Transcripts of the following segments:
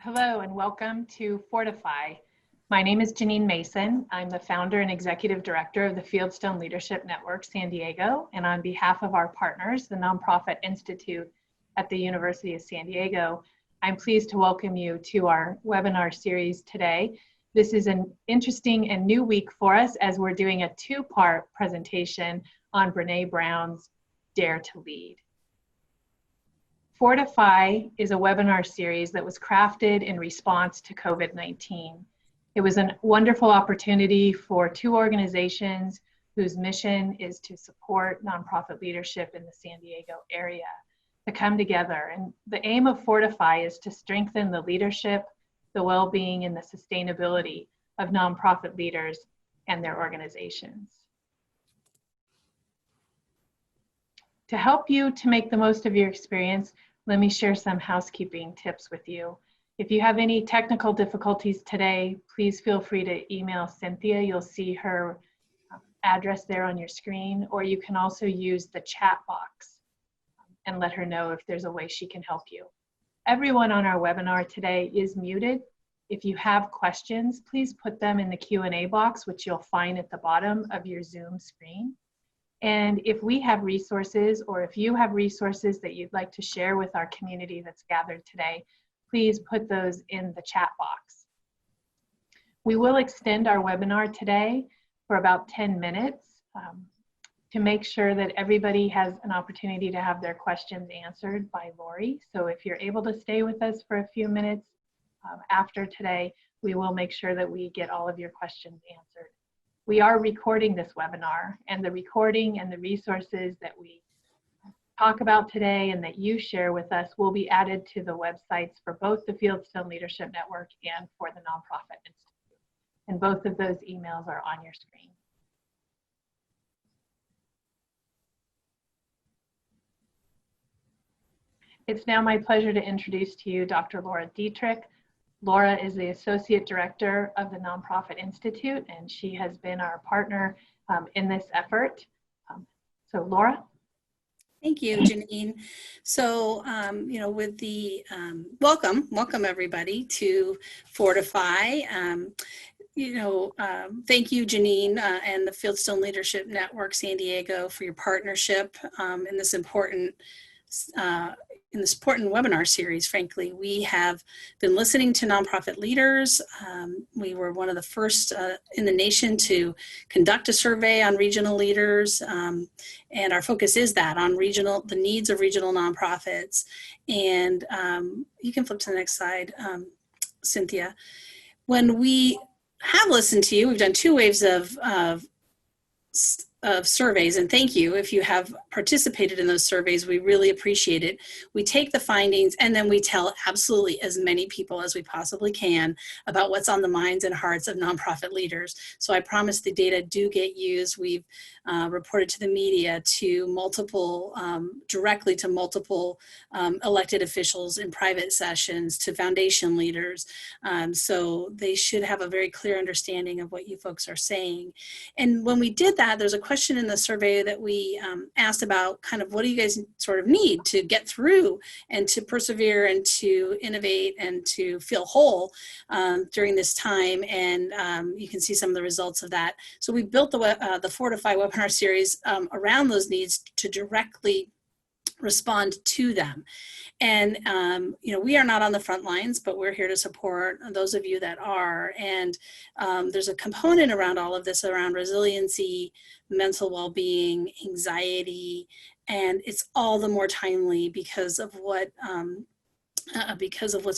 Hello and welcome to FORTIFY. My name is Janine Mason. I'm the founder and executive director of the Fieldstone Leadership Network San Diego, and on behalf of our partners, the Nonprofit Institute at the University of San Diego, I'm pleased to welcome you to our webinar series today. This is an interesting and new week for us as we're doing a two-part presentation on Brené Brown's Dare to Lead. FORTIFY is a webinar series that was crafted in response to COVID-19. It was a wonderful opportunity for two organizations whose mission is to support nonprofit leadership in the San Diego area to come together. And the aim of FORTIFY is to strengthen the leadership, the well-being, and the sustainability of nonprofit leaders and their organizations. To help you to make the most of your experience, let me share some housekeeping tips with you. If you have any technical difficulties today, please feel free to email Cynthia. You'll see her address there on your screen, or you can also use the chat box and let her know if there's a way she can help you. Everyone on our webinar today is muted. If you have questions, please put them in the Q&A box, which you'll find at the bottom of your Zoom screen. And if we have resources, or if you have resources that you'd like to share with our community that's gathered today, please put those in the chat box. We will extend our webinar today for about 10 minutes to make sure that everybody has an opportunity to have their questions answered by Lorri. So if you're able to stay with us for a few minutes after today, we will make sure that we get all of your questions answered. We are recording this webinar, and the recording and the resources that we talk about today and that you share with us will be added to the websites for both the Fieldstone Leadership Network and for the Nonprofit Institute. And both of those emails are on your screen. It's now my pleasure to introduce to you Dr. Laura Dietrich. Laura is the Associate Director of the Nonprofit Institute, and she has been our partner in this effort. So Laura? Thank you, Janine. So, with the welcome everybody to FORTIFY. Thank you, Janine, and the Fieldstone Leadership Network San Diego for your partnership in this important webinar series. Frankly, we have been listening to nonprofit leaders. We were one of the first in the nation to conduct a survey on regional leaders, and our focus is that on the needs of regional nonprofits. And you can flip to the next slide, Cynthia. When we have listened to you, we've done two waves of surveys, and thank you if you have participated in those surveys. We really appreciate it. We take the findings and then we tell absolutely as many people as we possibly can about what's on the minds and hearts of nonprofit leaders. So I promise the data do get used. We've reported to the media, directly to multiple elected officials in private sessions, to foundation leaders. So they should have a very clear understanding of what you folks are saying. And when we did that, there's a question in the survey that we asked about kind of what do you guys sort of need to get through and to persevere and to innovate and to feel whole during this time. And you can see some of the results of that. So we built the FORTIFY webinar series around those needs to directly respond to them. And, we are not on the front lines, but we're here to support those of you that are. And there's a component around all of this around resiliency, mental well-being, anxiety, and it's all the more timely because of what's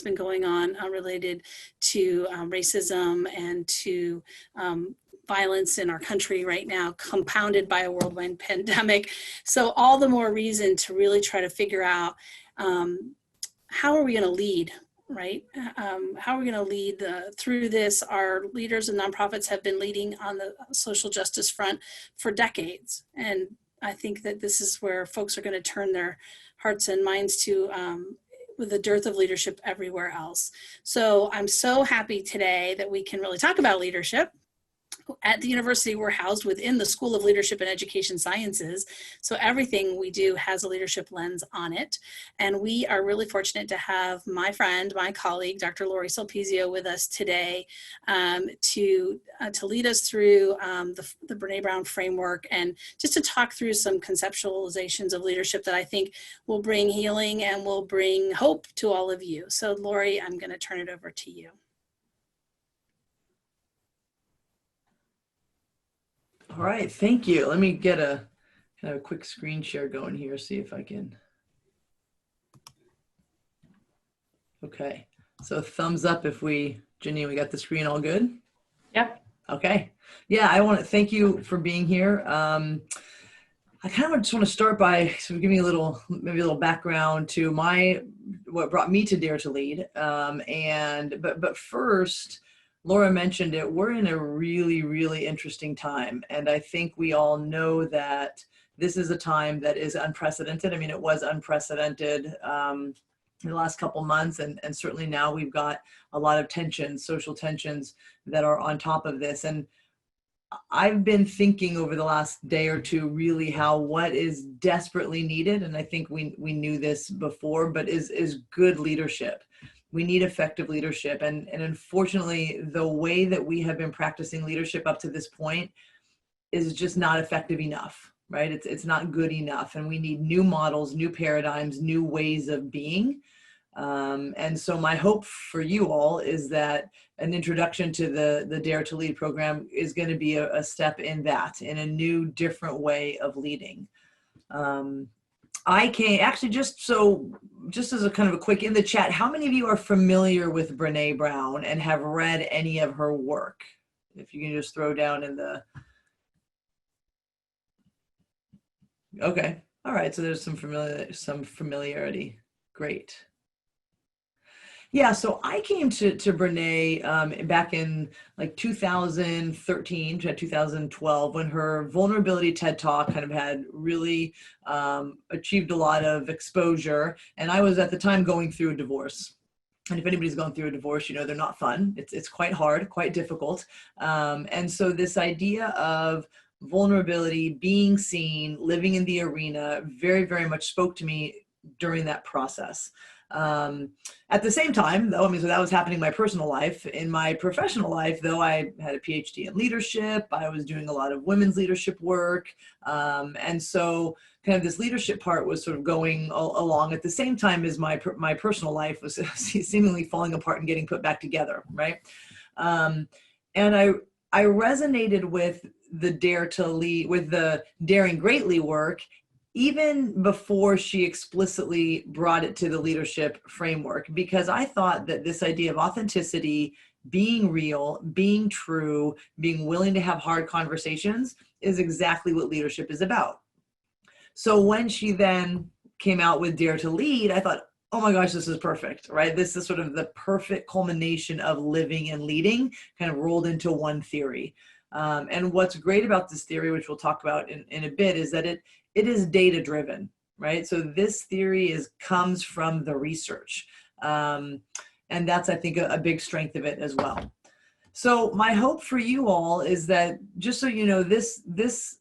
been going on related to racism and to violence in our country right now, compounded by a worldwide pandemic. So all the more reason to really try to figure out how are we going to lead, right? How are we going to lead through this? Our leaders and nonprofits have been leading on the social justice front for decades. And I think that this is where folks are going to turn their hearts and minds to with a dearth of leadership everywhere else. So I'm so happy today that we can really talk about leadership at the university, we're housed within the School of Leadership and Education Sciences. So everything we do has a leadership lens on it. And we are really fortunate to have my friend, my colleague, Dr. Lorri Sulpizio, with us today to lead us through the Brené Brown framework, and just to talk through some conceptualizations of leadership that I think will bring healing and will bring hope to all of you. So Lorri, I'm going to turn it over to you. All right, thank you. Let me get a kind of a quick screen share going here, see if I can. Okay, so thumbs up if Janine, we got the screen all good? Yep. Okay, yeah, I want to thank you for being here. I kind of just want to start by sort of giving maybe a little background to what brought me to Dare to Lead. But first, Laura mentioned it, we're in a really, really interesting time. And I think we all know that this is a time that is unprecedented. I mean, it was unprecedented in the last couple months. And certainly now we've got a lot of tensions, social tensions that are on top of this. And I've been thinking over the last day or two really what is desperately needed. And I think we knew this before, but is good leadership. We need effective leadership. And unfortunately, the way that we have been practicing leadership up to this point is just not effective enough, right? It's not good enough. And we need new models, new paradigms, new ways of being. And so my hope for you all is that an introduction to the Dare to Lead program is going to be a step in that, in a new, different way of leading. I can actually just as a kind of a quick in the chat, how many of you are familiar with Brené Brown and have read any of her work? If you can just throw down in the, okay. All right. So there's some familiarity. Great. Yeah, so I came to Brené back in like 2013 to 2012 when her Vulnerability TED Talk kind of had really achieved a lot of exposure. And I was at the time going through a divorce. And if anybody's gone through a divorce, you know, they're not fun. It's quite hard, quite difficult. And so this idea of vulnerability, being seen, living in the arena, very, very much spoke to me during that process. At the same time, though, I mean, so that was happening in my personal life. In my professional life, though, I had a PhD in leadership. I was doing a lot of women's leadership work. And so kind of this leadership part was sort of going along at the same time as my personal life was seemingly falling apart and getting put back together, right? And I resonated with the Dare to Lead, with the Daring Greatly work, even before she explicitly brought it to the leadership framework, because I thought that this idea of authenticity, being real, being true, being willing to have hard conversations is exactly what leadership is about. So when she then came out with Dare to Lead, I thought, oh my gosh, this is perfect, right? This is sort of the perfect culmination of living and leading kind of rolled into one theory. And what's great about this theory, which we'll talk about in a bit, is that it is data driven, right? So this theory comes from the research. And that's, I think, a big strength of it as well. So my hope for you all is that, just so you know, this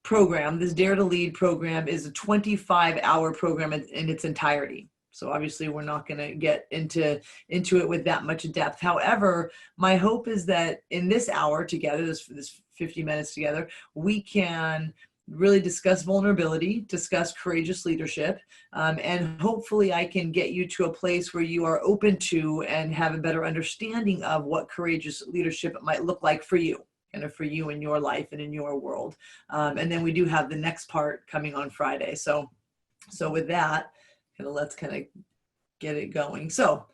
program, this Dare to Lead program, is a 25-hour program in its entirety. So obviously we're not going to get into it with that much depth. However, my hope is that in this hour together, this 50 minutes together, we can really discuss vulnerability, discuss courageous leadership, and hopefully I can get you to a place where you are open to and have a better understanding of what courageous leadership might look like for you, kind of for you in your life and in your world. And then we do have the next part coming on Friday. So with that, let's kind of get it going. So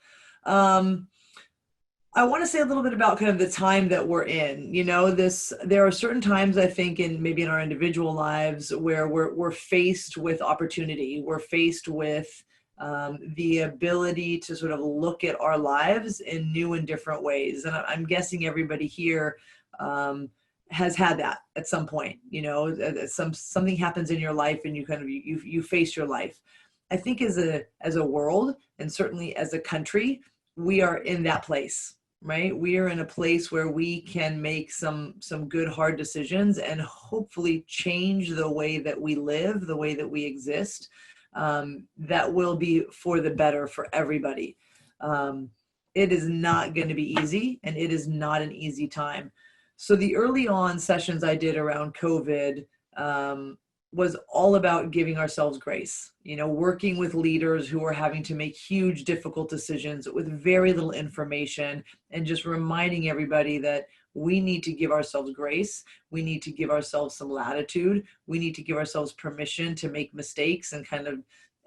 I want to say a little bit about kind of the time that we're in. You know, there are certain times, I think, maybe in our individual lives where we're faced with opportunity. We're faced with the ability to sort of look at our lives in new and different ways. And I'm guessing everybody here has had that at some point. You know, something happens in your life and you face your life. I think as a world, and certainly as a country, we are in that place. right? We are in a place where we can make some good hard decisions and hopefully change the way that we live, the way that we exist. That will be for the better for everybody. It is not going to be easy, and it is not an easy time. So the early on sessions I did around COVID was all about giving ourselves grace, working with leaders who are having to make huge, difficult decisions with very little information, and just reminding everybody that we need to give ourselves grace. We need to give ourselves some latitude. We need to give ourselves permission to make mistakes and kind of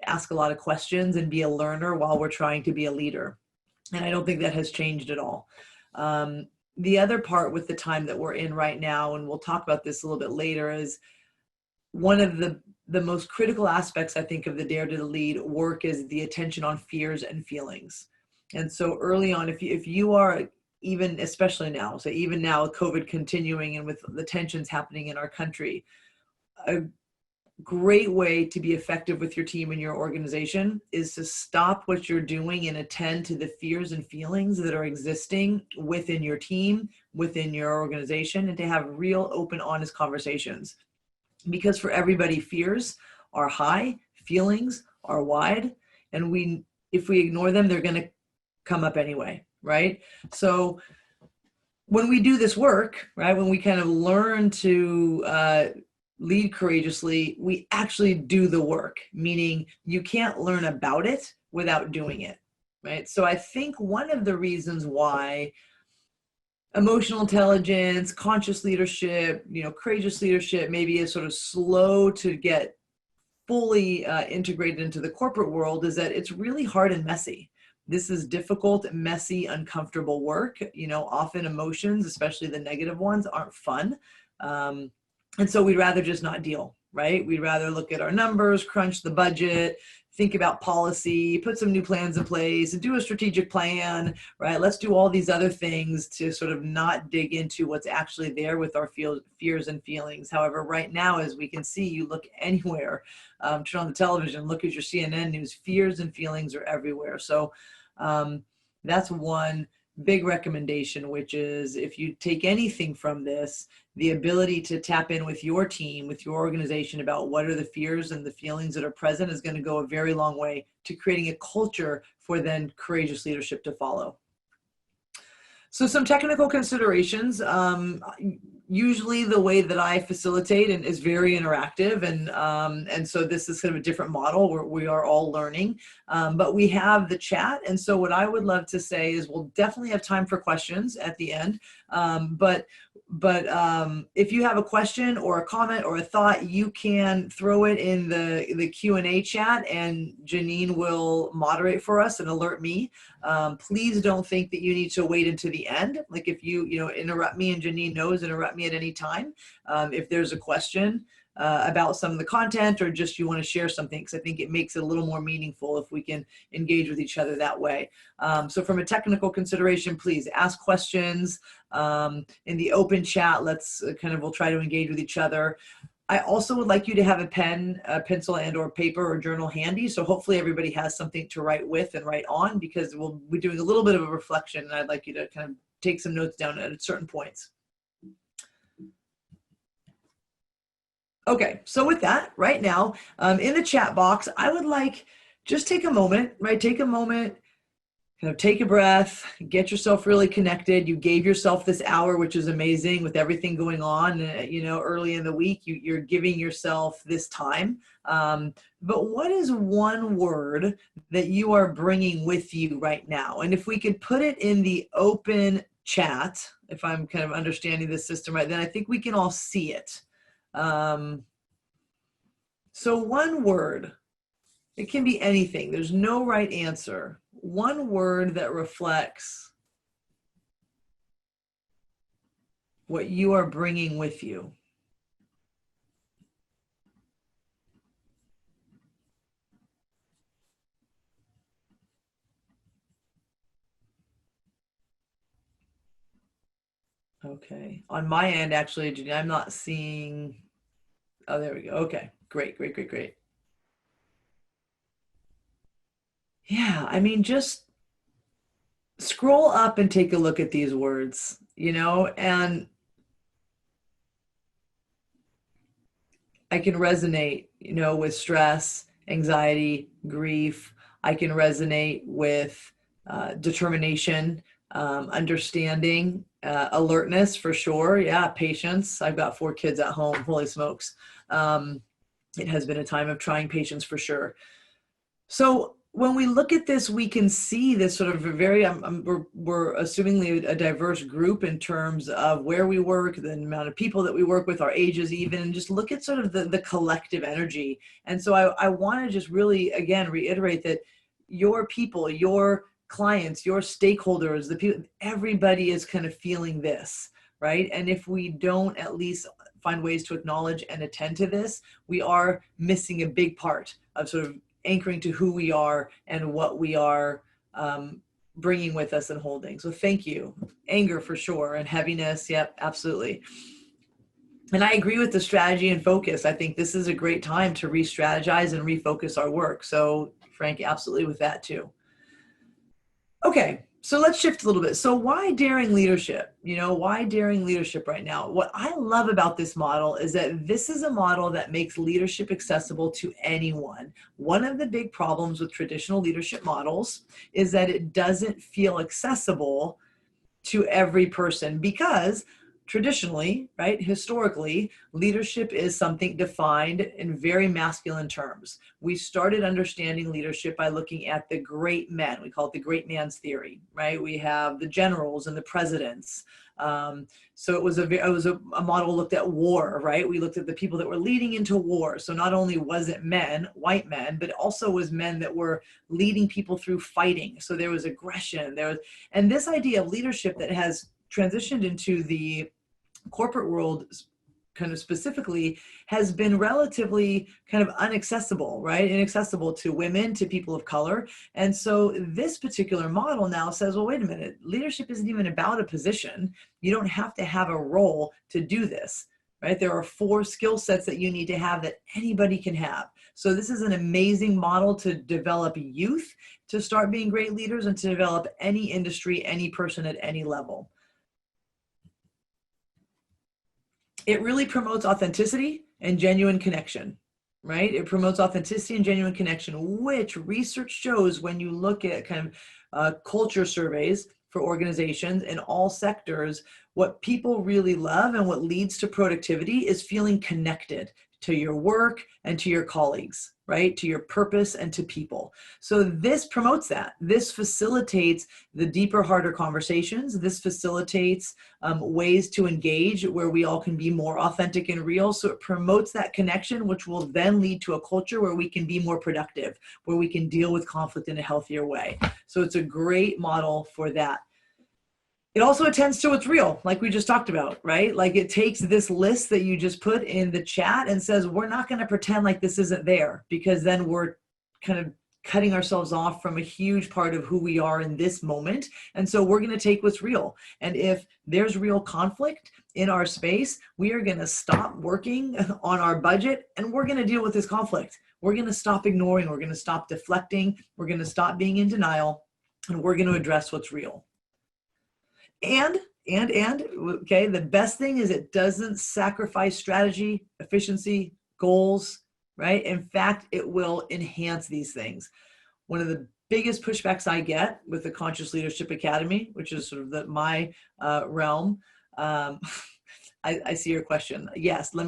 ask a lot of questions and be a learner while we're trying to be a leader. And I don't think that has changed at all. The other part with the time that we're in right now, and we'll talk about this a little bit later, is one of the most critical aspects, I think, of the Dare to Lead work is the attention on fears and feelings. And so early on, if you are, even especially now, so even now with COVID continuing and with the tensions happening in our country, a great way to be effective with your team and your organization is to stop what you're doing and attend to the fears and feelings that are existing within your team, within your organization, and to have real, open, honest conversations. Because for everybody, fears are high, feelings are wide, and if we ignore them, they're going to come up anyway, right? So when we do this work, right, when we kind of learn to lead courageously, we actually do the work, meaning you can't learn about it without doing it, right? So I think one of the reasons why emotional intelligence, conscious leadership, courageous leadership maybe is sort of slow to get fully integrated into the corporate world is that it's really hard and messy. This is difficult, messy, uncomfortable work. Often emotions, especially the negative ones, aren't fun. And so we'd rather just not deal, right? We'd rather look at our numbers, crunch the budget, think about policy, put some new plans in place, and do a strategic plan, right? Let's do all these other things to sort of not dig into what's actually there with our fears and feelings. However, right now, as we can see, you look anywhere, turn on the television, look at your CNN news, fears and feelings are everywhere. So that's one big recommendation, which is if you take anything from this, the ability to tap in with your team, with your organization about what are the fears and the feelings that are present is going to go a very long way to creating a culture for then courageous leadership to follow. So some technical considerations. Usually the way that I facilitate and is very interactive, and so this is kind of a different model where we are all learning, but we have the chat. And so what I would love to say is we'll definitely have time for questions at the end, but if you have a question or a comment or a thought, you can throw it in the Q&A chat, and Janine will moderate for us and alert me. Please don't think that you need to wait until the end. Like if you interrupt me, and Janine knows, interrupt me at any time. If there's a question about some of the content, or just you want to share something, because I think it makes it a little more meaningful if we can engage with each other that way. So from a technical consideration, please ask questions in the open chat. Let's we'll try to engage with each other. I also would like you to have a pen, a pencil, and or paper or journal handy. So hopefully everybody has something to write with and write on, because we'll be doing a little bit of a reflection, and I'd like you to kind of take some notes down at certain points. Okay, so with that, right now, in the chat box, I would like, just take a moment, right? Take a moment, kind of take a breath, get yourself really connected. You gave yourself this hour, which is amazing with everything going on, early in the week, you're giving yourself this time. But what is one word that you are bringing with you right now? And if we could put it in the open chat, if I'm kind of understanding the system right, then I think we can all see it. So one word, it can be anything. There's no right answer. One word that reflects what you are bringing with you. Okay. On my end, actually, Janine, I'm not seeing. Oh, there we go. Okay. Great, great, great, great. Yeah, I mean, just scroll up and take a look at these words, you know, and I can resonate, you know, with stress, anxiety, grief. I can resonate with determination, understanding, alertness for sure. Yeah, patience. I've got 4 kids at home. Holy smokes. It has been a time of trying patience for sure. So when we look at this, we can see this sort of a very, we're assumingly a diverse group in terms of where we work, the amount of people that we work with, our ages even, and just look at sort of the collective energy. And so I want to just really, again, reiterate that your people, your clients, your stakeholders, the people, everybody is kind of feeling this, right? And if we don't at least find ways to acknowledge and attend to this, we are missing a big part of sort of anchoring to who we are and what we are bringing with us and holding. So thank you. Anger for sure, and heaviness. Yep, absolutely. And I agree with the strategy and focus. I think this is a great time to re-strategize and refocus our work. So Frank, absolutely with that too. Okay, so let's shift a little bit. So why daring leadership? You know, why daring leadership right now? What I love about this model is that this is a model that makes leadership accessible to anyone. One of the big problems with traditional leadership models is that it doesn't feel accessible to every person because traditionally, right, historically, leadership is something defined in very masculine terms. We started understanding leadership by looking at the great men. We call it the great man's theory, right? We have the generals and the presidents. So it was a model looked at war, right? We looked at the people that were leading into war. So not only was it men, white men, but it also was men that were leading people through fighting. So there was aggression, and this idea of leadership that has transitioned into the corporate world kind of specifically has been relatively kind of inaccessible, right? Inaccessible to women, to people of color. And so this particular model now says, well, wait a minute, leadership isn't even about a position. You don't have to have a role to do this, right? There are 4 skill sets that you need to have that anybody can have. So this is an amazing model to develop youth to start being great leaders and to develop any industry, any person at any level. It really promotes authenticity and genuine connection, right? It promotes authenticity and genuine connection, which research shows when you look at kind of culture surveys for organizations in all sectors, what people really love and what leads to productivity is feeling connected to your work and to your colleagues, right? To your purpose and to people. So this promotes that. This facilitates the deeper, harder conversations. This facilitates ways to engage where we all can be more authentic and real. So it promotes that connection, which will then lead to a culture where we can be more productive, where we can deal with conflict in a healthier way. So it's a great model for that. It also attends to what's real, like we just talked about, right? Like it takes this list that you just put in the chat and says, we're not going to pretend like this isn't there, because then we're kind of cutting ourselves off from a huge part of who we are in this moment. And so we're going to take what's real. And if there's real conflict in our space, we are going to stop working on our budget and we're going to deal with this conflict. We're going to stop ignoring, we're going to stop deflecting, we're going to stop being in denial, and we're going to address what's real. And okay, the best thing is it doesn't sacrifice strategy, efficiency, goals, right? In fact, it will enhance these things. One of the biggest pushbacks I get with the Conscious Leadership Academy, which is sort of my realm, I see your question. Yes, I'm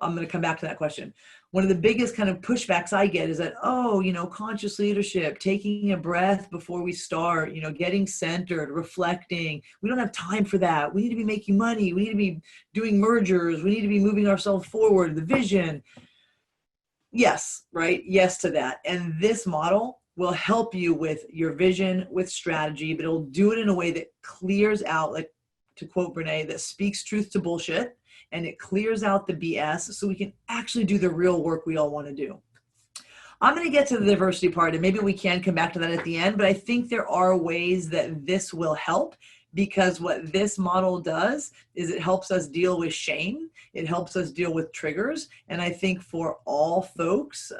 going to come back to that question. One of the biggest kind of pushbacks I get is that, oh, you know, conscious leadership, taking a breath before we start, you know, getting centered, reflecting. We don't have time for that. We need to be making money. We need to be doing mergers. We need to be moving ourselves forward, the vision. Yes, right? Yes to that. And this model will help you with your vision, with strategy, but it'll do it in a way that clears out, like to quote Brené, that speaks truth to bullshit. And it clears out the BS so we can actually do the real work we all want to do. I'm going to get to the diversity part, and maybe we can come back to that at the end, but I think there are ways that this will help, because what this model does is it helps us deal with shame. It helps us deal with triggers. And I think for all folks,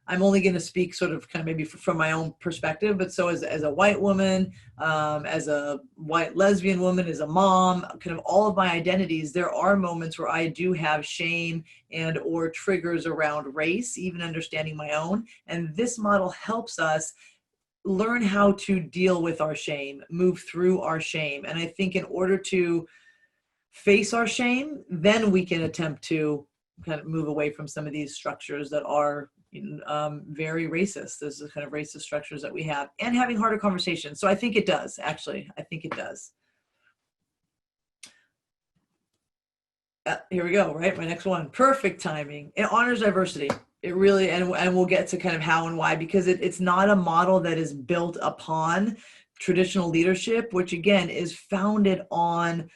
I'm only going to speak sort of kind of maybe from my own perspective, but so as a white woman, as a white lesbian woman, as a mom, kind of all of my identities, there are moments where I do have shame and or triggers around race, even understanding my own. And this model helps us learn how to deal with our shame, move through our shame. And I think in order to face our shame, then we can attempt to kind of move away from some of these structures that are very racist. There's the kind of racist structures that we have, and having harder conversations. So I think it does, actually. I think it does. Here we go, right? My next one, perfect timing. It honors diversity. It really, and we'll get to kind of how and why, because it's not a model that is built upon traditional leadership, which again is founded on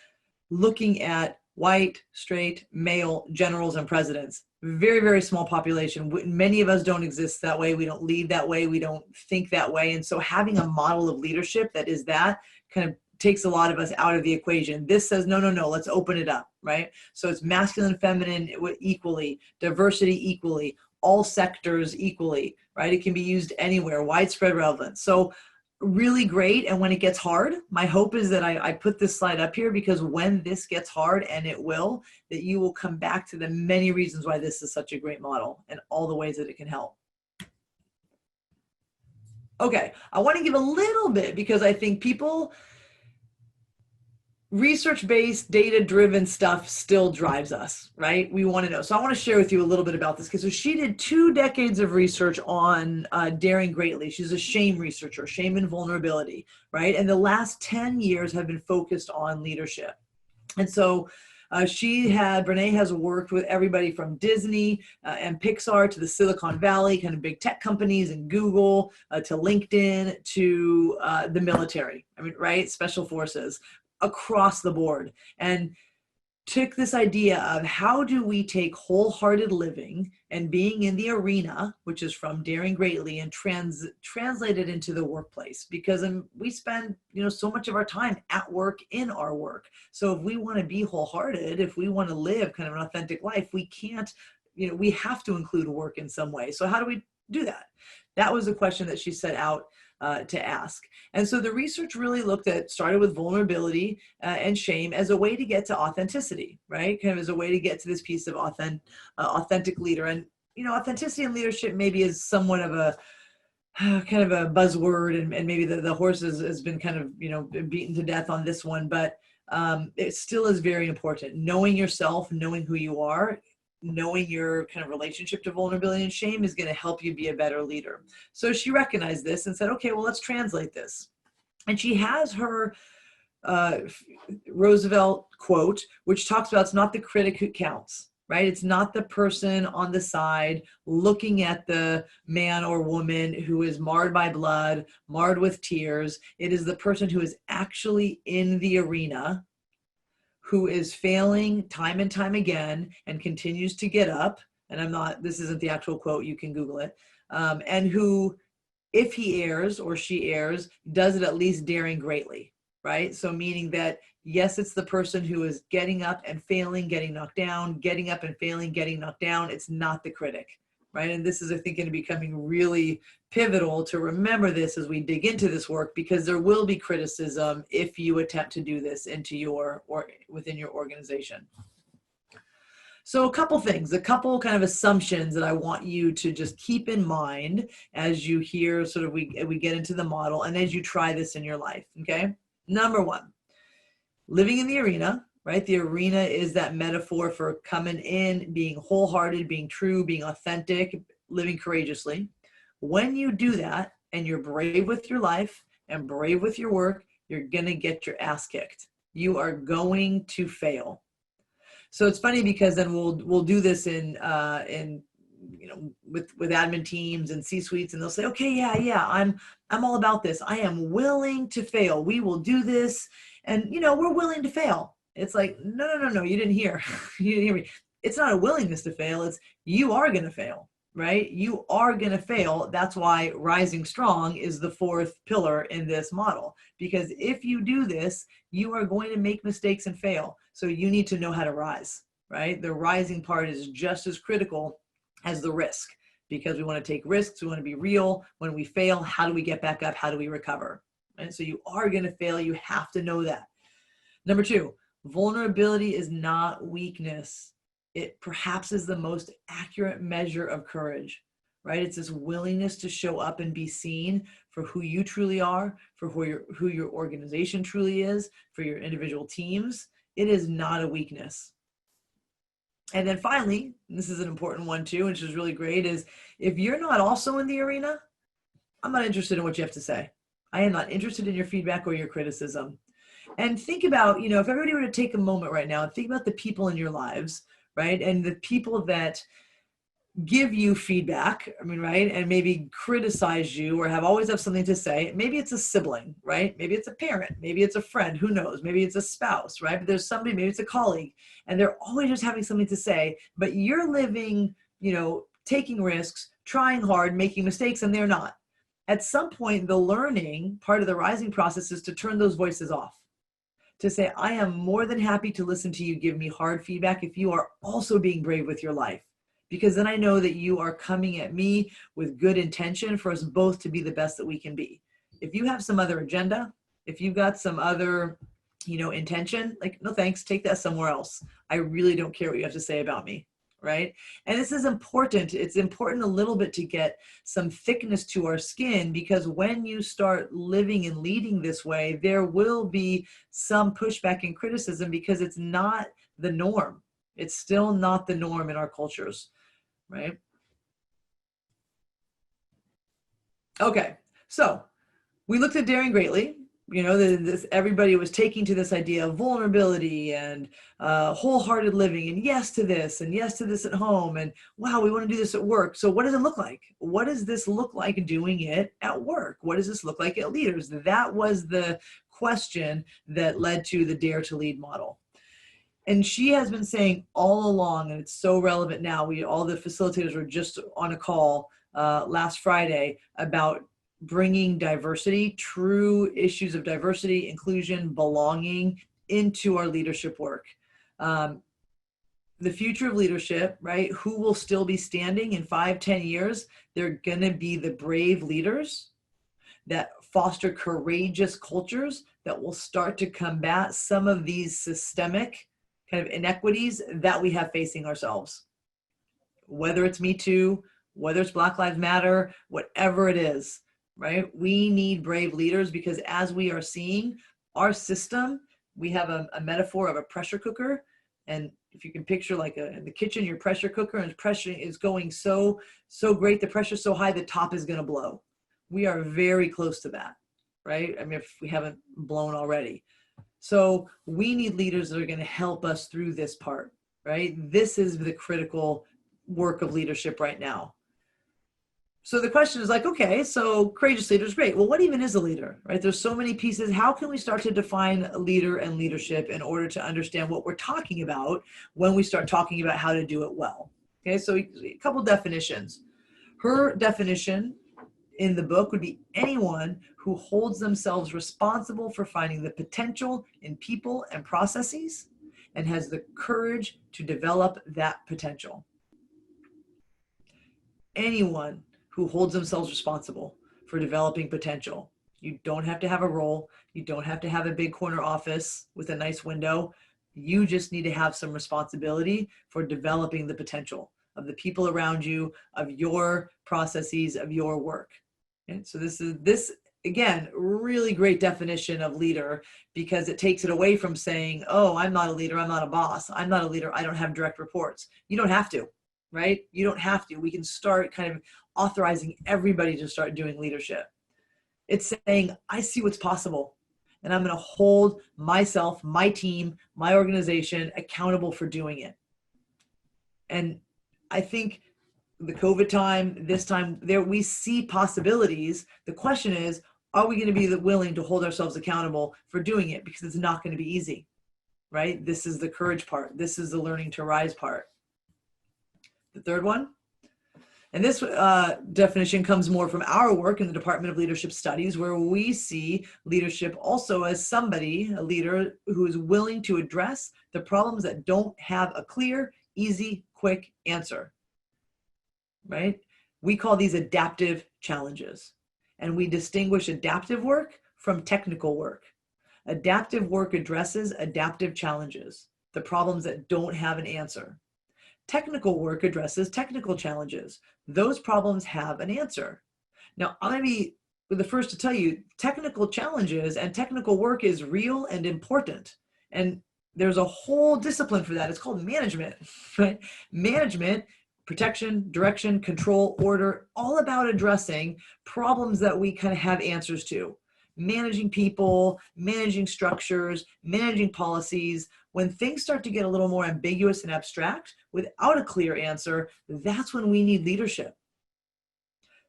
looking at white, straight, male generals and presidents. Very, very small population. Many of us don't exist that way. We don't lead that way. We don't think that way. And so having a model of leadership that is that kind of takes a lot of us out of the equation. This says, no, no, no, let's open it up, right? So it's masculine, feminine equally, diversity equally, all sectors equally, right? It can be used anywhere, widespread relevance. So really great. And when it gets hard, my hope is that I put this slide up here because when this gets hard, and it will, that you will come back to the many reasons why this is such a great model and all the ways that it can help. Okay, I want to give a little bit because I think people, research-based, data-driven stuff still drives us, right? We want to know. So I want to share with you a little bit about this because so she did 2 decades of research on daring greatly. She's a shame researcher, shame and vulnerability, right? And the last 10 years have been focused on leadership. And so Brené has worked with everybody from Disney and Pixar to the Silicon Valley, kind of big tech companies, and Google to LinkedIn to the military, I mean, right? Special forces, across the board, and took this idea of how do we take wholehearted living and being in the arena, which is from daring greatly, and translate it into the workplace, because we spend so much of our time at work, in our work. So if we want to be wholehearted, if we want to live kind of an authentic life, we can't, we have to include work in some way. So how do we do that? That was a question that she set out to ask. And so the research really started with vulnerability and shame as a way to get to authenticity, right? Kind of as a way to get to this piece of authentic leader. And, authenticity and leadership maybe is somewhat of a kind of a buzzword, and maybe the horse has been kind of, beaten to death on this one, but it still is very important. Knowing yourself, knowing who you are, knowing your kind of relationship to vulnerability and shame is going to help you be a better leader. So she recognized this and said, okay, well, let's translate this. And she has her Roosevelt quote, which talks about it's not the critic who counts, right? It's not the person on the side looking at the man or woman who is marred by blood, marred with tears. It is the person who is actually in the arena, who is failing time and time again and continues to get up. And this isn't the actual quote, you can Google it. And who, if he errs or she errs, does it at least daring greatly, right? So meaning that, yes, it's the person who is getting up and failing, getting knocked down, getting up and failing, getting knocked down. It's not the critic, right? And this is, I think, going to be becoming really pivotal to remember this as we dig into this work, because there will be criticism if you attempt to do this within your organization. So a couple things, a couple kind of assumptions that I want you to just keep in mind as you hear sort of we get into the model and as you try this in your life, okay? Number 1, living in the arena, right? The arena is that metaphor for coming in, being wholehearted, being true, being authentic, living courageously. When you do that and you're brave with your life and brave with your work, you're going to get your ass kicked. You are going to fail. So it's funny because then we'll do this in with admin teams and C-suites, and they'll say, okay, yeah, I'm all about this. I am willing to fail. We will do this. And, we're willing to fail. It's like, no, you didn't hear. You didn't hear me. It's not a willingness to fail. It's you are going to fail, right? You are going to fail. That's why rising strong is the 4th pillar in this model. Because if you do this, you are going to make mistakes and fail. So you need to know how to rise, right? The rising part is just as critical as the risk. because we want to take risks. We want to be real. When we fail, how do we get back up? How do we recover? And so you are going to fail. You have to know that. Number 2, vulnerability is not weakness. It perhaps is the most accurate measure of courage, right? It's this willingness to show up and be seen for who you truly are, for who your organization truly is, for your individual teams. It is not a weakness. And then finally, and this is an important one too, which is really great, is if you're not also in the arena, I'm not interested in what you have to say. I am not interested in your feedback or your criticism. And think about, if everybody were to take a moment right now and think about the people in your lives, right? And the people that give you feedback, right? And maybe criticize you or always have something to say. Maybe it's a sibling, right? Maybe it's a parent, maybe it's a friend, who knows? Maybe it's a spouse, right? But there's somebody, maybe it's a colleague, and they're always just having something to say, but you're living, taking risks, trying hard, making mistakes, and they're not. At some point, the learning part of the rising process is to turn those voices off. To say, I am more than happy to listen to you give me hard feedback if you are also being brave with your life. Because then I know that you are coming at me with good intention for us both to be the best that we can be. If you have some other agenda, if you've got some other, intention, like, no thanks, take that somewhere else. I really don't care what you have to say about me, right? And this is important. It's important a little bit to get some thickness to our skin, because when you start living and leading this way, there will be some pushback and criticism because it's not the norm. It's still not the norm in our cultures, right? Okay, so we looked at daring greatly. Everybody was taking to this idea of vulnerability and wholehearted living, and yes to this, and yes to this at home, and wow, we want to do this at work. So what does it look like? What does this look like doing it at work? What does this look like at leaders? That was the question that led to the Dare to Lead model. And she has been saying all along, and it's so relevant now, all the facilitators were just on a call last Friday about bringing diversity, true issues of diversity, inclusion, belonging into our leadership work. The future of leadership, right? Who will still be standing in 5-10 years? They're going to be the brave leaders that foster courageous cultures that will start to combat some of these systemic kind of inequities that we have facing ourselves. Whether it's Me Too, whether it's Black Lives Matter, whatever it is, right? We need brave leaders, because as we are seeing our system, we have a metaphor of a pressure cooker. And if you can picture like in the kitchen, your pressure cooker, and pressure is going so great, the pressure's so high, the top is going to blow. We are very close to that, right? If we haven't blown already. So we need leaders that are going to help us through this part, right? This is the critical work of leadership right now. So the question is like, okay, so courageous leaders, great. Well, what even is a leader, right? There's so many pieces. How can we start to define a leader and leadership in order to understand what we're talking about when we start talking about how to do it well? Okay, so a couple definitions. Her definition in the book would be anyone who holds themselves responsible for finding the potential in people and processes and has the courage to develop that potential. Anyone who holds themselves responsible for developing potential. You don't have to have a role. You don't have to have a big corner office with a nice window. You just need to have some responsibility for developing the potential of the people around you, of your processes, of your work. And so this again, really great definition of leader, because it takes it away from saying, oh, I'm not a leader, I'm not a boss, I'm not a leader, I don't have direct reports. You don't have to, right? You don't have to. We can start kind of authorizing everybody to start doing leadership. It's saying, I see what's possible, and I'm going to hold myself, my team, my organization accountable for doing it. And I think the COVID time, this time, there we see possibilities. The question is, are we going to be willing to hold ourselves accountable for doing it? Because it's not going to be easy, right? This is the courage part. This is the learning to rise part. The third one, and this definition comes more from our work in the Department of Leadership Studies, where we see leadership also as somebody, a leader who is willing to address the problems that don't have a clear, easy, quick answer, right? We call these adaptive challenges. And we distinguish adaptive work from technical work. Adaptive work addresses adaptive challenges, the problems that don't have an answer. Technical work addresses technical challenges. Those problems have an answer. Now, I'm going to be the first to tell you, technical challenges and technical work is real and important. And there's a whole discipline for that. It's called management, right? Management, protection, direction, control, order, all about addressing problems that we kind of have answers to. Managing people, managing structures, managing policies. When things start to get a little more ambiguous and abstract without a clear answer, that's when we need leadership.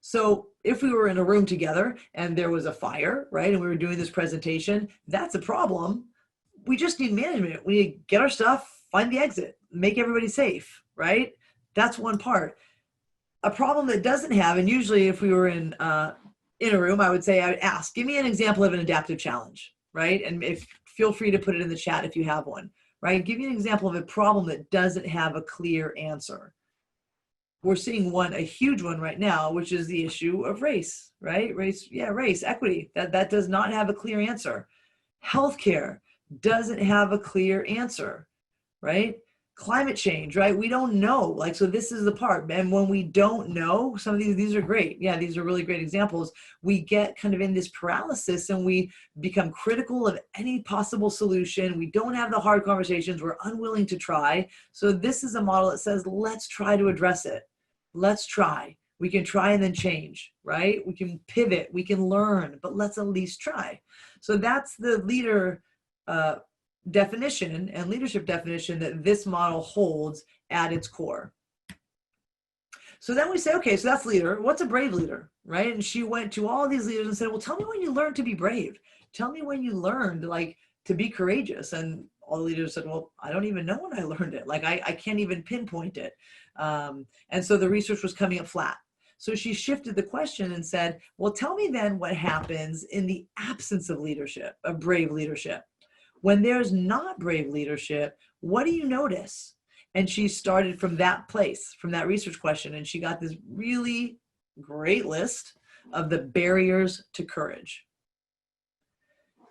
So if we were in a room together and there was a fire, right, and we were doing this presentation, that's a problem. We just need management. We need to get our stuff, find the exit, make everybody safe, right? That's one part. A problem that doesn't have, and usually if we were in a room, I would ask, give me an example of an adaptive challenge, right? And feel free to put it in the chat if you have one, right? Give me an example of a problem that doesn't have a clear answer. We're seeing a huge one right now, which is the issue of race, right? Race, equity, that does not have a clear answer. Healthcare doesn't have a clear answer, right? Climate change, right? We don't know, so this is the part. And when we don't know, some of these are great. Yeah, these are really great examples. We get kind of in this paralysis and we become critical of any possible solution. We don't have the hard conversations. We're unwilling to try. So this is a model that says, let's try to address it. Let's try. We can try and then change, right? We can pivot, we can learn, but let's at least try. So that's the leader definition and leadership definition that this model holds at its core. So then we say, okay, so that's leader. What's a brave leader, right? And she went to all these leaders and said, well, tell me when you learned to be brave. Tell me when you learned to be courageous. And all the leaders said, well, I don't even know when I learned it. I can't even pinpoint it. And so the research was coming up flat. So she shifted the question and said, well, tell me then what happens in the absence of leadership, of brave leadership. When there's not brave leadership, what do you notice? And she started from that place, from that research question, and she got this really great list of the barriers to courage.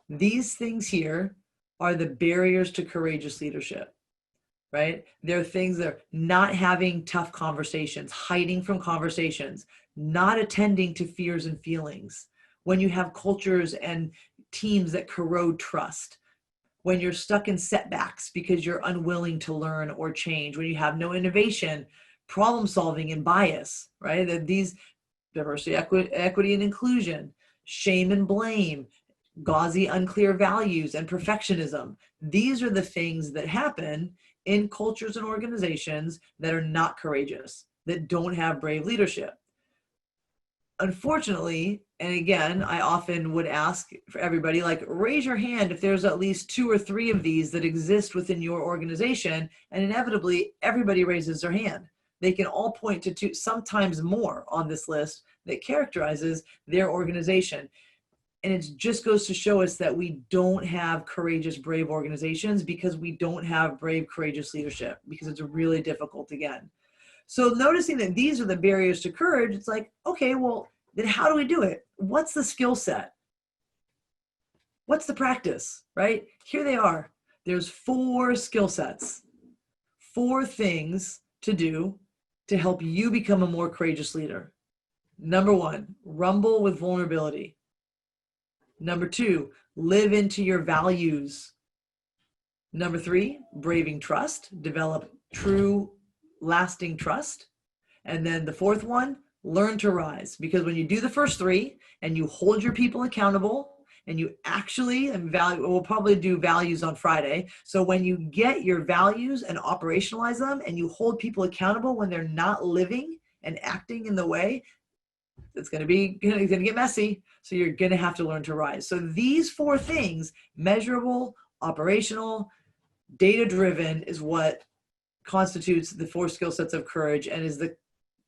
These things here are the barriers to courageous leadership, right? They're things that are not having tough conversations, hiding from conversations, not attending to fears and feelings. When you have cultures and teams that corrode trust, when you're stuck in setbacks because you're unwilling to learn or change, when you have no innovation, problem solving and bias, right? That these diversity, equity and inclusion, shame and blame, gauzy, unclear values, and perfectionism. These are the things that happen in cultures and organizations that are not courageous, that don't have brave leadership. Unfortunately, and again, I often would ask for everybody, raise your hand if there's at least 2 or 3 of these that exist within your organization, and inevitably everybody raises their hand. They can all point to 2, sometimes more on this list that characterizes their organization. And it just goes to show us that we don't have courageous, brave organizations because we don't have brave, courageous leadership, because it's really difficult to get. So noticing that these are the barriers to courage, it's okay, well, then how do we do it? What's the skill set? What's the practice, right? Here they are. There's 4 skill sets, 4 things to do to help you become a more courageous leader. Number 1, rumble with vulnerability. Number 2, live into your values. Number 3, braving trust, develop true, lasting trust. And then the 4th one, learn to rise. Because when you do the first 3 and you hold your people accountable and you actually, we'll probably do values on Friday. So when you get your values and operationalize them and you hold people accountable when they're not living and acting in the way, it's going to get messy. So you're going to have to learn to rise. So these 4 things, measurable, operational, data-driven, is what constitutes the 4 skill sets of courage and is the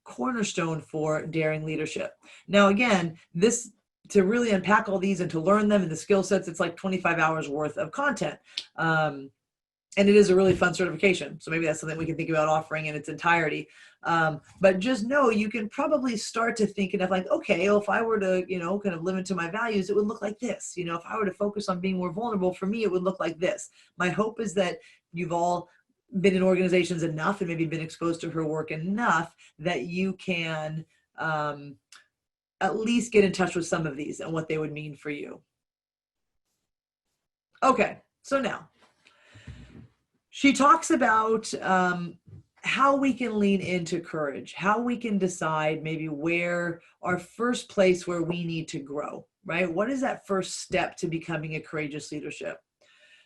cornerstone for daring leadership. Now, again, to really unpack all these and to learn them and the skill sets, it's 25 hours worth of content. And it is a really fun certification. So maybe that's something we can think about offering in its entirety. But just know you can probably start to think enough like, okay, well, if I were to, kind of live into my values, it would look like this. If I were to focus on being more vulnerable, for me, it would look like this. My hope is that you've all been in organizations enough and maybe been exposed to her work enough that you can at least get in touch with some of these and what they would mean for you. Okay, so now she talks about how we can lean into courage, how we can decide maybe where our first place where we need to grow, right? What is that first step to becoming a courageous leadership?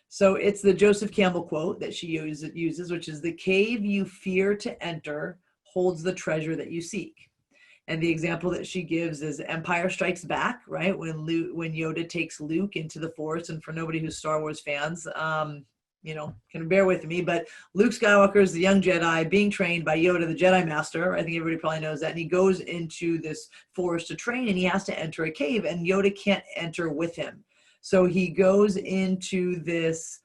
So it's the Joseph Campbell quote that she uses, which is, "The cave you fear to enter holds the treasure that you seek." And the example that she gives is Empire Strikes Back, right? When Yoda takes Luke into the Force, and for nobody who's Star Wars fans, can bear with me, but Luke Skywalker is the young Jedi being trained by Yoda, the Jedi Master. I think everybody probably knows that. And he goes into this forest to train, and he has to enter a cave, and Yoda can't enter with him. So he goes into this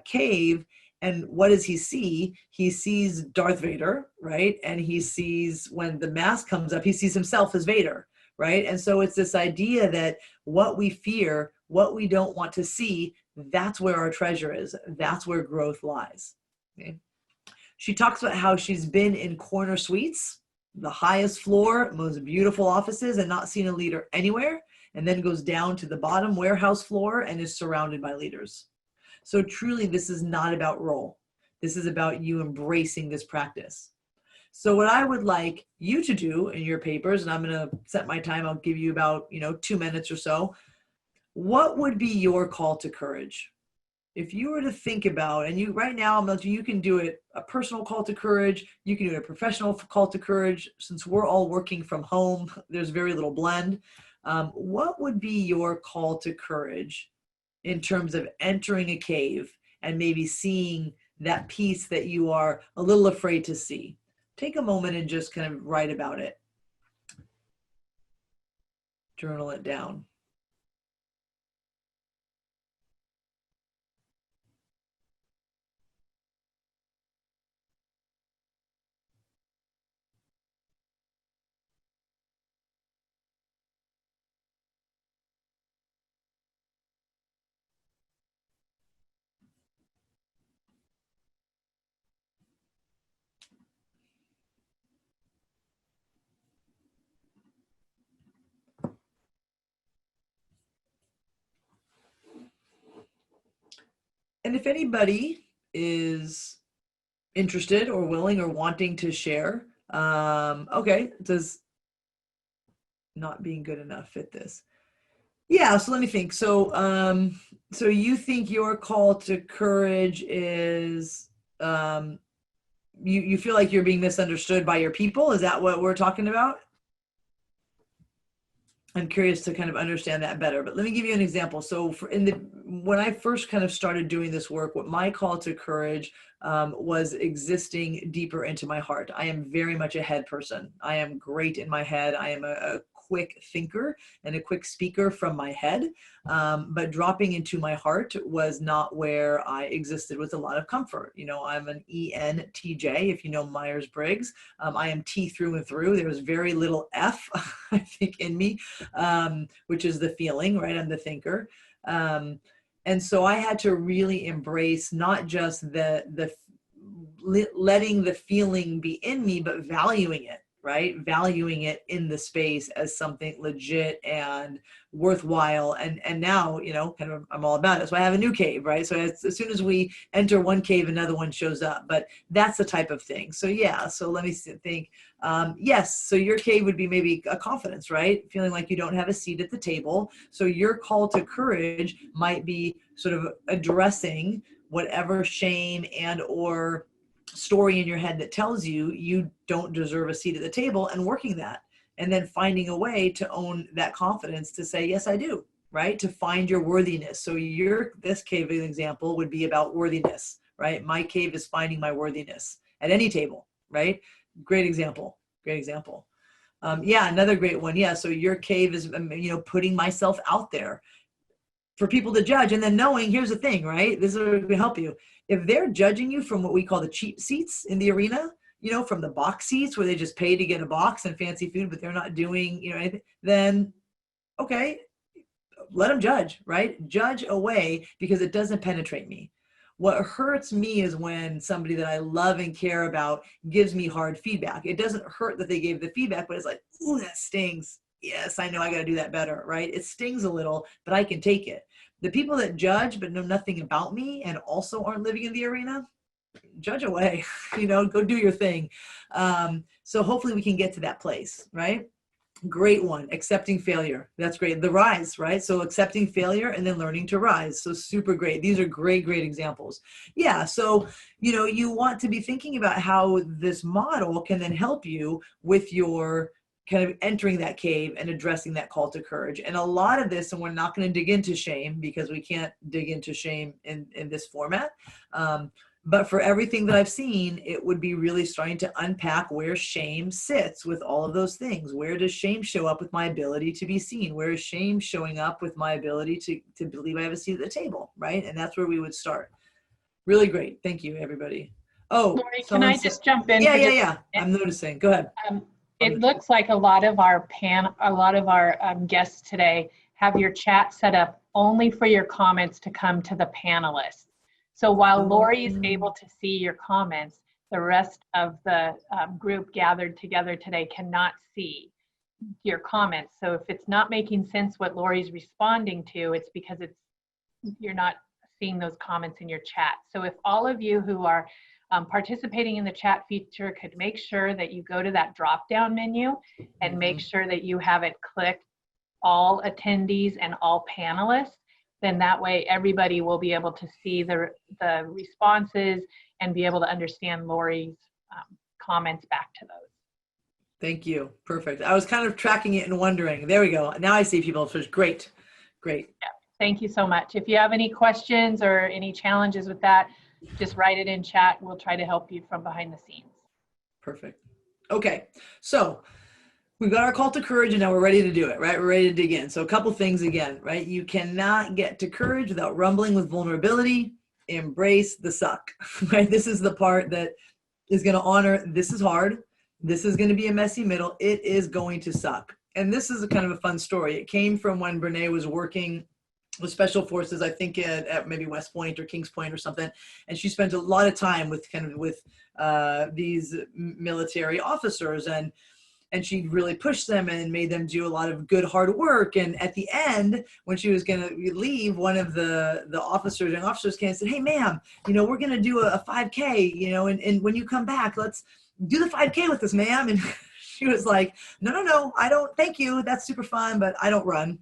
cave, and what does he see? He sees Darth Vader, right? And he sees, when the mask comes up, he sees himself as Vader, right? And so it's this idea that what we fear, what we don't want to see, that's where our treasure is. That's where growth lies. Okay? She talks about how she's been in corner suites, the highest floor, most beautiful offices, and not seen a leader anywhere, and then goes down to the bottom warehouse floor and is surrounded by leaders. So truly, this is not about role. This is about you embracing this practice. So what I would like you to do in your papers, and I'm going to set my time, I'll give you about 2 minutes or so. What would be your call to courage? If you were to think about, and you right now, you can do it a personal call to courage, you can do it a professional call to courage. Since we're all working from home, there's very little blend. What would be your call to courage in terms of entering a cave and maybe seeing that piece that you are a little afraid to see? Take a moment and just kind of write about it. Journal it down. And if anybody is interested or willing or wanting to share, okay, does not being good enough fit this? Yeah, so let me think. So so you think your call to courage is you feel like you're being misunderstood by your people? Is that what we're talking about? I'm curious to kind of understand that better, but let me give you an example. So when I first kind of started doing this work, what my call to courage was existing deeper into my heart. I am very much a head person. I am great in my head. I am a quick thinker and a quick speaker from my head, but dropping into my heart was not where I existed with a lot of comfort. I'm an ENTJ, if you know Myers-Briggs. I am T through and through. There was very little F, I think, in me, which is the feeling, right? I'm the thinker. And so I had to really embrace not just letting the feeling be in me, but valuing it, right? Valuing it in the space as something legit and worthwhile. And now, kind of, I'm all about it. So I have a new cave, right? So as soon as we enter one cave, another one shows up, but that's the type of thing. So yeah, so let me think. Yes, so your cave would be maybe a confidence, right? Feeling like you don't have a seat at the table. So your call to courage might be sort of addressing whatever shame and or story in your head that tells you you don't deserve a seat at the table, and working that, and then finding a way to own that confidence to say, yes, I do, right? To find your worthiness. So this cave example would be about worthiness, right? My cave is finding my worthiness at any table, right? Great example. Yeah, another great one. Yeah, so your cave is, putting myself out there. for people to judge, and then knowing, here's the thing, right? This is going to help you. If they're judging you from what we call the cheap seats in the arena, you know, from the box seats where they just pay to get a box and fancy food, but they're not doing, you know, anything, then okay, let them judge, right? Judge away, because it doesn't penetrate me. What hurts me is when somebody that I love and care about gives me hard feedback. It doesn't hurt that they gave the feedback, but it's like, ooh, that stings. Yes, I know I got to do that better, right? It stings a little, but I can take it. The people that judge but know nothing about me and also aren't living in the arena, judge away, you know, go do your thing. So hopefully we can get to that place, right? Great one. Accepting failure. That's great. The rise, right? So accepting failure and then learning to rise. So super great. These are great examples. Yeah. So, you know, you want to be thinking about how this model can then help you with your kind of entering that cave and addressing that call to courage. And a lot of this, and we're not going to dig into shame because we can't dig into shame in this format. But for everything that I've seen, it would be really starting to unpack where shame sits with all of those things. Where does shame show up with my ability to be seen? Where is shame showing up with my ability to believe I have a seat at the table, right? And that's where we would start. Really great. Thank you, everybody. Oh, Lori, can I just jump in? Yeah. I'm noticing. Go ahead. It looks like a lot of our guests today have your chat set up only for your comments to come to the panelists. So while Lori is able to see your comments, the rest of the group gathered together today cannot see your comments. So if it's not making sense what Lori's responding to, it's because you're not seeing those comments in your chat. So if all of you who are participating in the chat feature could make sure that you go to that drop-down menu and make sure that you have it clicked all attendees and all panelists, then that way everybody will be able to see the responses and be able to understand Lori's comments back to those. Thank you. Perfect. I was kind of tracking it and wondering. There we go. Now I see people. So it's great. Great. Yeah. Thank you so much. If you have any questions or any challenges with that, just write it in chat. We'll try to help you from behind the scenes. Perfect. Okay. So we've got our call to courage and now we're ready to do it, right? We're ready to dig in. So a couple things again, right? You cannot get to courage without rumbling with vulnerability. Embrace the suck, right? This is the part that is going to honor, this is hard. This is going to be a messy middle. It is going to suck. And this is a kind of a fun story. It came from when Brené was working with special forces, I think at maybe West Point or Kings Point or something. And she spent a lot of time with these military officers, and she really pushed them and made them do a lot of good hard work. And at the end, when she was going to leave, one of the officers came and said, "Hey, ma'am, you know, we're going to do a 5K, you know, and when you come back, let's do the 5K with us, ma'am." And she was like, no, I don't, thank you. That's super fun, but I don't run.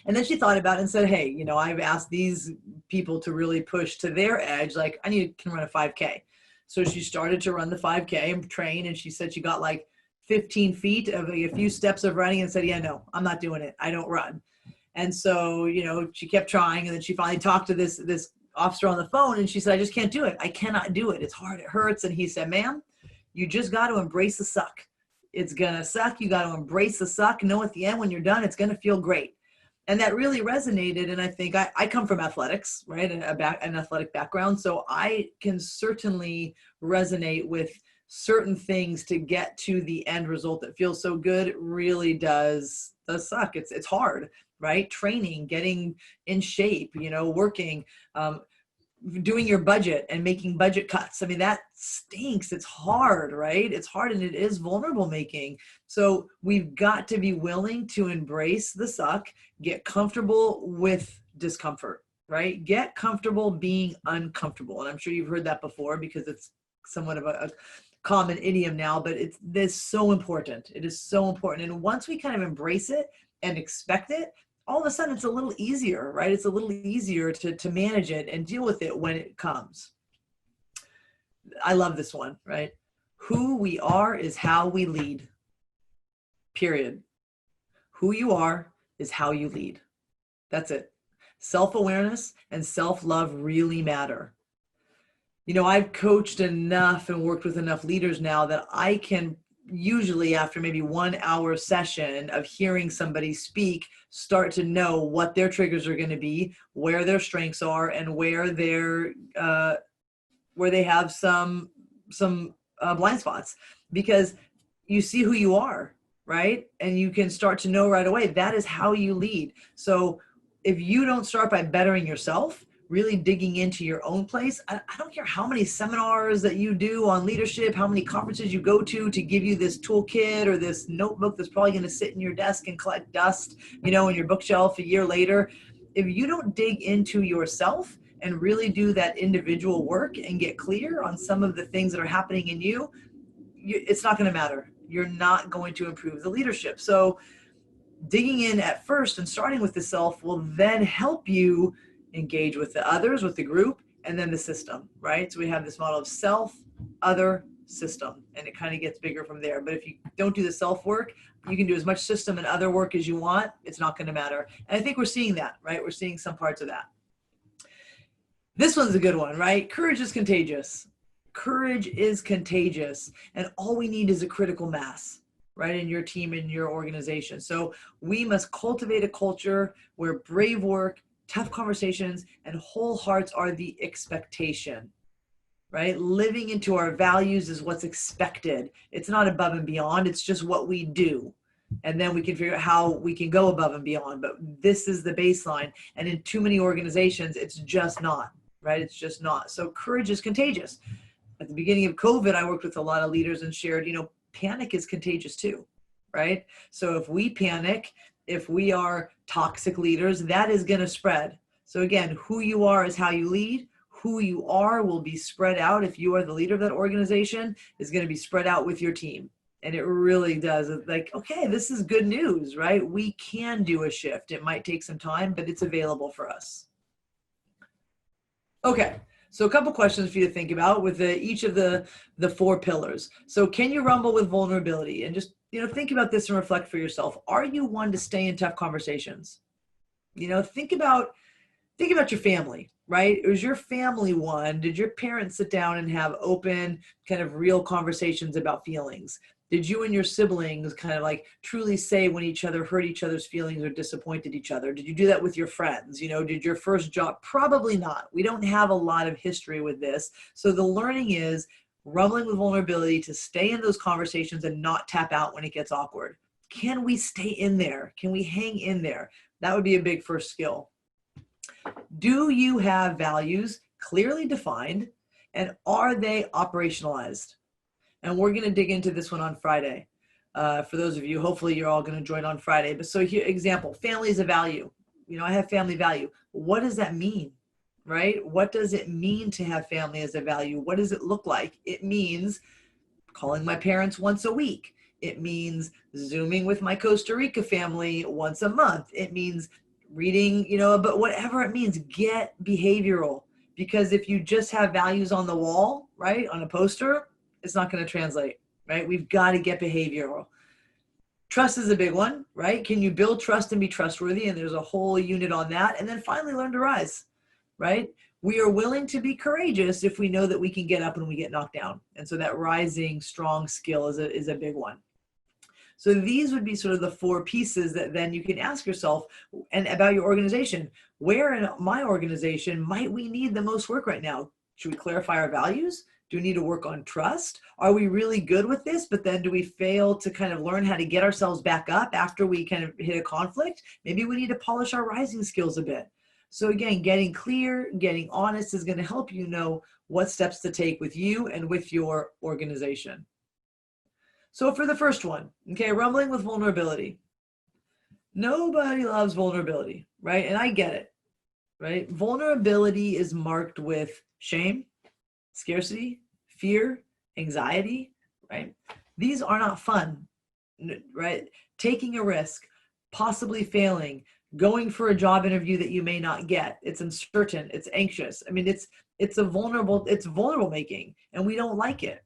And then she thought about it and said, hey, you know, I've asked these people to really push to their edge. Like, I can run a 5K. So she started to run the 5K and train. And she said she got like 15 feet of a few steps of running and said, yeah, no, I'm not doing it. I don't run. And so, you know, she kept trying. And then she finally talked to this officer on the phone. And she said, I just can't do it. I cannot do it. It's hard. It hurts. And he said, ma'am, you just got to embrace the suck. It's going to suck. You got to embrace the suck. Know at the end when you're done, it's going to feel great. And that really resonated. And I think I come from athletics, right? An athletic background. So I can certainly resonate with certain things to get to the end result that feels so good. It really does suck. It's hard, right? Training, getting in shape, you know, working, doing your budget and making budget cuts. I mean, that stinks. It's hard, right? It's hard and it is vulnerable making. So we've got to be willing to embrace the suck, get comfortable with discomfort, right? Get comfortable being uncomfortable. And I'm sure you've heard that before because it's somewhat of a common idiom now, but it's so important. It is so important. And once we kind of embrace it and expect it, all of a sudden it's a little easier, right? It's a little easier to manage it and deal with it when it comes. I love this one, right? Who we are is how we lead, period. Who you are is how you lead. That's it. Self-awareness and self-love really matter. You know, I've coached enough and worked with enough leaders now that I can usually after maybe 1 hour session of hearing somebody speak, start to know what their triggers are going to be, where their strengths are, and where they have some blind spots, because you see who you are, right? And you can start to know right away, that is how you lead. So if you don't start by bettering yourself, really digging into your own place, I don't care how many seminars that you do on leadership, how many conferences you go to give you this toolkit or this notebook that's probably going to sit in your desk and collect dust, in your bookshelf a year later. If you don't dig into yourself and really do that individual work and get clear on some of the things that are happening in you, it's not going to matter. You're not going to improve the leadership. So digging in at first and starting with the self will then help you engage with the others, with the group, and then the system, right? So we have this model of self, other, system, and it kind of gets bigger from there. But if you don't do the self work, you can do as much system and other work as you want. It's not going to matter. And I think we're seeing that, right? We're seeing some parts of that. This one's a good one, right? Courage is contagious. Courage is contagious. And all we need is a critical mass, right? In your team, in your organization. So we must cultivate a culture where brave work, tough conversations, and whole hearts are the expectation, right? Living into our values is what's expected. It's not above and beyond. It's just what we do. And then we can figure out how we can go above and beyond. But this is the baseline. And in too many organizations, it's just not, right? It's just not. So courage is contagious. At the beginning of COVID, I worked with a lot of leaders and shared, panic is contagious too, right? So if we panic, if we are toxic leaders, that is going to spread. So again, who you are is how you lead. Who you are will be spread out. If you are the leader of that organization, is going to be spread out with your team. And it really does. It's like, okay, this is good news, right? We can do a shift. It might take some time, but it's available for us. Okay, so a couple questions for you to think about with each of the 4 pillars. So can you rumble with vulnerability? And just, think about this and reflect for yourself. Are you one to stay in tough conversations? Think about your family, right? Was your family one? Did your parents sit down and have open, kind of real conversations about feelings? Did you and your siblings kind of like truly say when each other hurt each other's feelings or disappointed each other? Did you do that with your friends? Did your first job? Probably not. We don't have a lot of history with this. So the learning is rumbling with vulnerability to stay in those conversations and not tap out when it gets awkward. Can we stay in there? Can we hang in there? That would be a big first skill. Do you have values clearly defined, and are they operationalized? And we're going to dig into this one on Friday. For those of you, hopefully you're all going to join on Friday. But so here, example, family is a value. I have family value. What does that mean, right? What does it mean to have family as a value? What does it look like? It means calling my parents once a week. It means Zooming with my Costa Rica family once a month. It means reading, but whatever it means, get behavioral. Because if you just have values on the wall, right, on a poster, it's not going to translate, right? We've got to get behavioral. Trust is a big one, right? Can you build trust and be trustworthy? And there's a whole unit on that. And then finally, learn to rise, right? We are willing to be courageous if we know that we can get up when we get knocked down. And so that rising strong skill is a big one. So these would be sort of the 4 pieces that then you can ask yourself and about your organization. Where in my organization might we need the most work right now? Should we clarify our values? Do we need to work on trust? Are we really good with this, but then do we fail to kind of learn how to get ourselves back up after we kind of hit a conflict? Maybe we need to polish our rising skills a bit. So again, getting clear, getting honest is going to help you know what steps to take with you and with your organization. So for the first one, okay, rumbling with vulnerability. Nobody loves vulnerability, right? And I get it, right? Vulnerability is marked with shame, scarcity, fear, anxiety, right? These are not fun, right? Taking a risk, possibly failing, going for a job interview that you may not get. It's uncertain, it's anxious. I mean, it's vulnerable making, and we don't like it.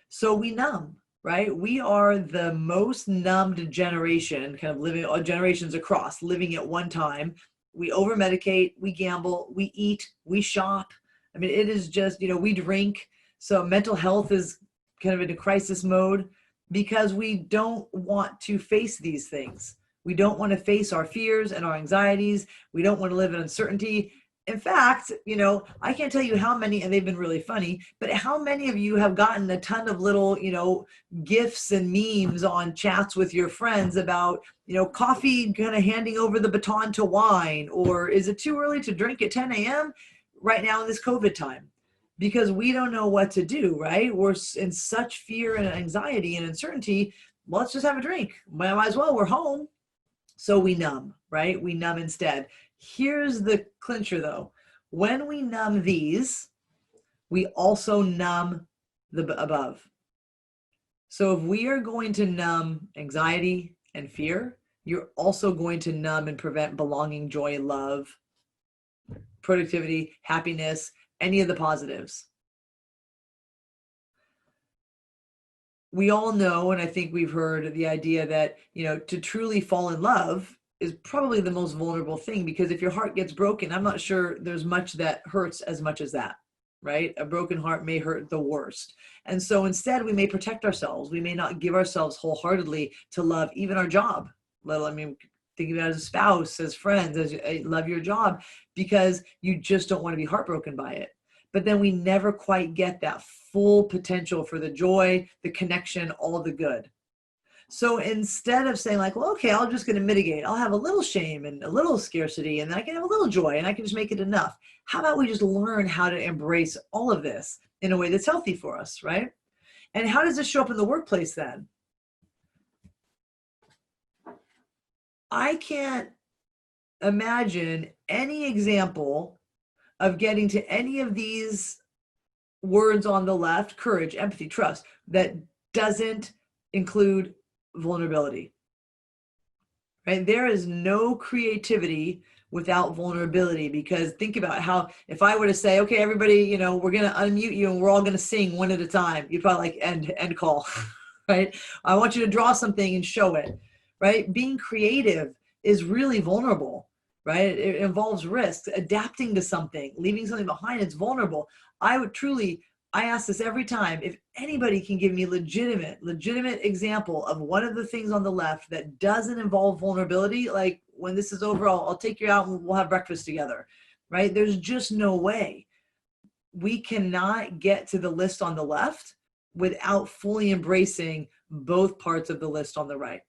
So we numb, right? We are the most numbed generation, kind of living generations across, living at one time. We over-medicate, we gamble, we eat, we shop. I mean, it is just, we drink. So mental health is kind of in a crisis mode because we don't want to face these things. We don't want to face our fears and our anxieties. We don't want to live in uncertainty. In fact, you know, I can't tell you how many, and they've been really funny, but how many of you have gotten a ton of little, you know, gifts and memes on chats with your friends about, you know, coffee kind of handing over the baton to wine, or is it too early to drink at 10 a.m. right now in this COVID time? Because we don't know what to do, right? We're in such fear and anxiety and uncertainty. Well, let's just have a drink. Might as well, we're home. So we numb, right? We numb instead. Here's the clincher though. When we numb these, we also numb the above. So if we are going to numb anxiety and fear, you're also going to numb and prevent belonging, joy, love, productivity, happiness, any of the positives. We all know, and I think we've heard the idea that, you know, to truly fall in love is probably the most vulnerable thing, because if your heart gets broken, I'm not sure there's much that hurts as much as that, right? A broken heart may hurt the worst. And so instead we may protect ourselves. We may not give ourselves wholeheartedly to love even our job. I mean, think about it as a spouse, as friends, as love your job, because you just don't want to be heartbroken by it. But then we never quite get that full potential for the joy, the connection, all the good. So instead of saying like, well, okay, I'm just going to mitigate. I'll have a little shame and a little scarcity, and then I can have a little joy, and I can just make it enough. How about we just learn how to embrace all of this in a way that's healthy for us, right? And how does this show up in the workplace then? I can't imagine any example of getting to any of these words on the left, courage, empathy, trust, that doesn't include vulnerability, right? There is no creativity without vulnerability, because think about how, if I were to say, okay, everybody, you know, we're going to unmute you and we're all going to sing one at a time, you'd probably like end call, right? I want you to draw something and show it, right? Being creative is really vulnerable, right? It involves risks, adapting to something, leaving something behind. It's vulnerable. I ask this every time. If anybody can give me legitimate example of one of the things on the left that doesn't involve vulnerability, like when this is over, I'll take you out and we'll have breakfast together, right? There's just no way. We cannot get to the list on the left without fully embracing both parts of the list on the right.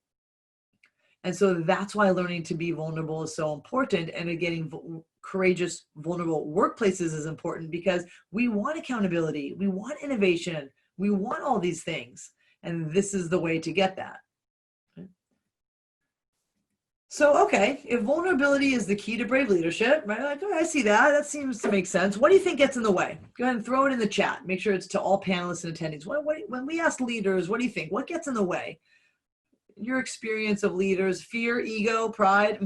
And so that's why learning to be vulnerable is so important. And getting courageous, vulnerable workplaces is important, because we want accountability, we want innovation, we want all these things. And this is the way to get that. So, okay, if vulnerability is the key to brave leadership, right? Like, oh, I see that. That seems to make sense. What do you think gets in the way? Go ahead and throw it in the chat. Make sure it's to all panelists and attendees. When we ask leaders, what do you think? What gets in the way? Your experience of leaders: fear, ego, pride.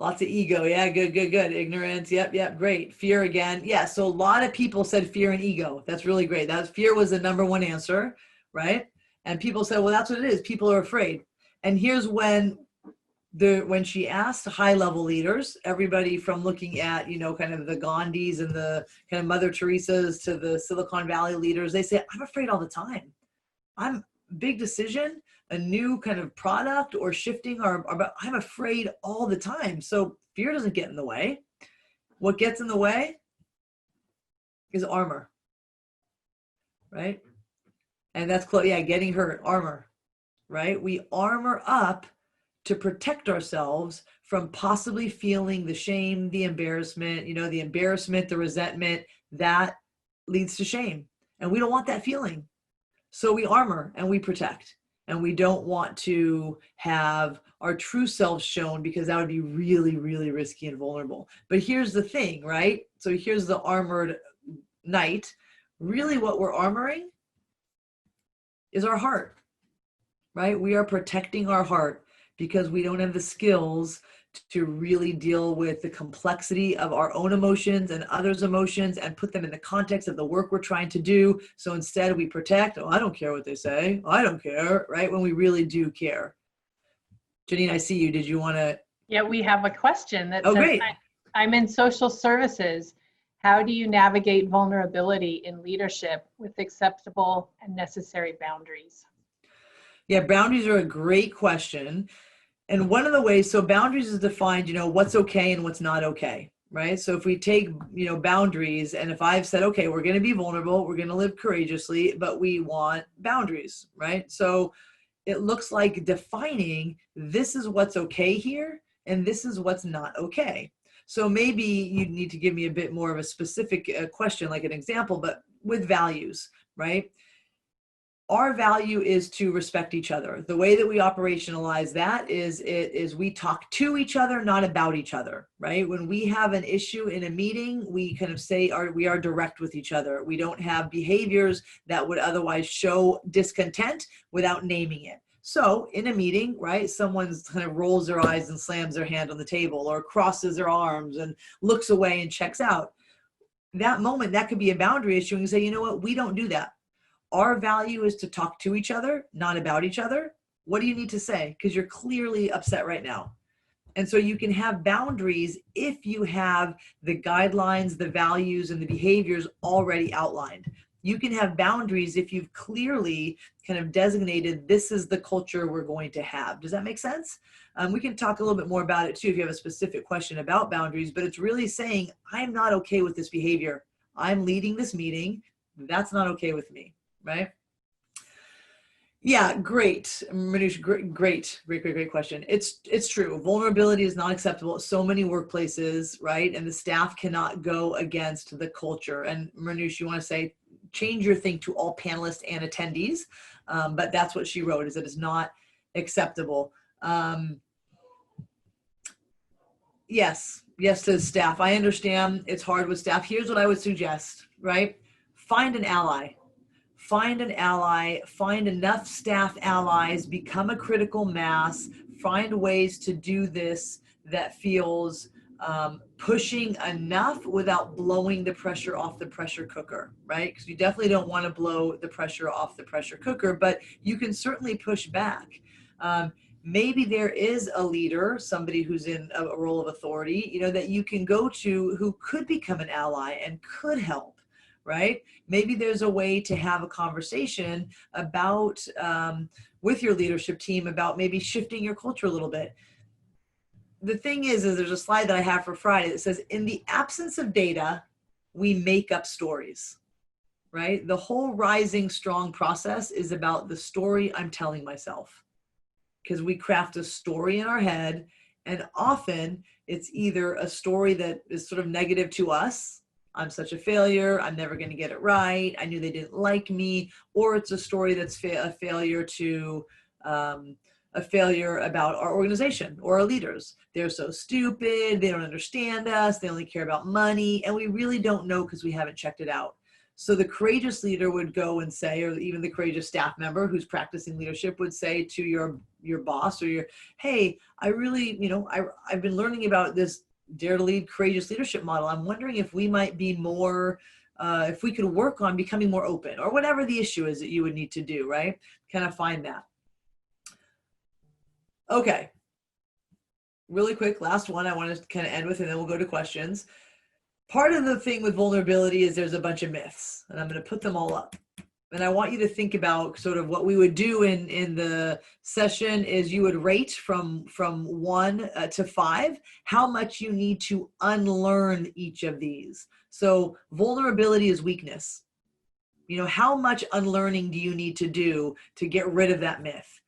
Lots of ego. Yeah, good. Ignorance. Yep, great. Fear again. Yeah, so a lot of people said fear and ego. That's really great. Fear was the number one answer, right? And people said, well, that's what it is. People are afraid. And here's when she asked high-level leaders, everybody from looking at, you know, kind of the Gandhis and the kind of Mother Teresas to the Silicon Valley leaders, they say, I'm afraid all the time. Big decision, a new kind of product or shifting, I'm afraid all the time. So fear doesn't get in the way. What gets in the way is armor, right? And that's close. Yeah, getting hurt, armor, right? We armor up to protect ourselves from possibly feeling the shame, the embarrassment, the resentment that leads to shame. And we don't want that feeling. So we armor and we protect. And we don't want to have our true selves shown, because that would be really, really risky and vulnerable. But here's the thing, right? So here's the armored knight. Really what we're armoring is our heart, right? We are protecting our heart, because we don't have the skills to really deal with the complexity of our own emotions and others' emotions and put them in the context of the work we're trying to do. So instead we protect, I don't care what they say. I don't care, right? When we really do care. Janine, I see you. Did you want to? Yeah, we have a question that Oh, says, great. I'm in social services. How do you navigate vulnerability in leadership with acceptable and necessary boundaries? Yeah, boundaries are a great question. And one of the ways, so boundaries is defined, what's okay and what's not okay, right? So if we take, boundaries, and if I've said, okay, we're going to be vulnerable, we're going to live courageously, but we want boundaries, right? So it looks like defining, this is what's okay here, and this is what's not okay. So maybe you need to give me a bit more of a specific question, like an example, but with values, right? Our value is to respect each other. The way that we operationalize that is we talk to each other, not about each other, right? When we have an issue in a meeting, we kind of say we are direct with each other. We don't have behaviors that would otherwise show discontent without naming it. So in a meeting, right, someone's kind of rolls their eyes and slams their hand on the table or crosses their arms and looks away and checks out. That moment, that could be a boundary issue, and you say, you know what, we don't do that. Our value is to talk to each other, not about each other. What do you need to say? Because you're clearly upset right now. And so you can have boundaries if you have the guidelines, the values, and the behaviors already outlined. You can have boundaries if you've clearly kind of designated this is the culture we're going to have. Does that make sense? We can talk a little bit more about it too if you have a specific question about boundaries, but it's really saying, I'm not okay with this behavior. I'm leading this meeting. That's not okay with me. Right? Yeah, great. Manish, great question. It's true. Vulnerability is not acceptable at so many workplaces, right? And the staff cannot go against the culture. And Manish, you want to say, change your thing to all panelists and attendees. But that's what she wrote, is that it's not acceptable. Yes to the staff. I understand it's hard with staff. Here's what I would suggest, right? Find an ally. Find an ally, find enough staff allies, become a critical mass, find ways to do this that feels pushing enough without blowing the pressure off the pressure cooker, right? Because you definitely don't want to blow the pressure off the pressure cooker, but you can certainly push back. Maybe there is a leader, somebody who's in a role of authority, that you can go to who could become an ally and could help. Right? Maybe there's a way to have a conversation about, with your leadership team about maybe shifting your culture a little bit. The thing is there's a slide that I have for Friday that says, in the absence of data, we make up stories, right? The whole Rising Strong process is about the story I'm telling myself, because we craft a story in our head, and often it's either a story that is sort of negative to us. I'm such a failure. I'm never going to get it right. I knew they didn't like me. Or it's a story that's a failure about our organization or our leaders. They're so stupid. They don't understand us. They only care about money. And we really don't know because we haven't checked it out. So the courageous leader would go and say, or even the courageous staff member who's practicing leadership would say to your boss or hey, I really, I've been learning about this Dare to Lead courageous leadership model. I'm wondering if we might be more, if we could work on becoming more open, or whatever the issue is that you would need to do, right? Kind of find that. Okay. Really quick, last one I want to kind of end with, and then we'll go to questions. Part of the thing with vulnerability is there's a bunch of myths, and I'm going to put them all up. And I want you to think about sort of what we would do in the session is you would rate from 1 to 5 how much you need to unlearn each of these. So vulnerability is weakness. How much unlearning do you need to do to get rid of that myth?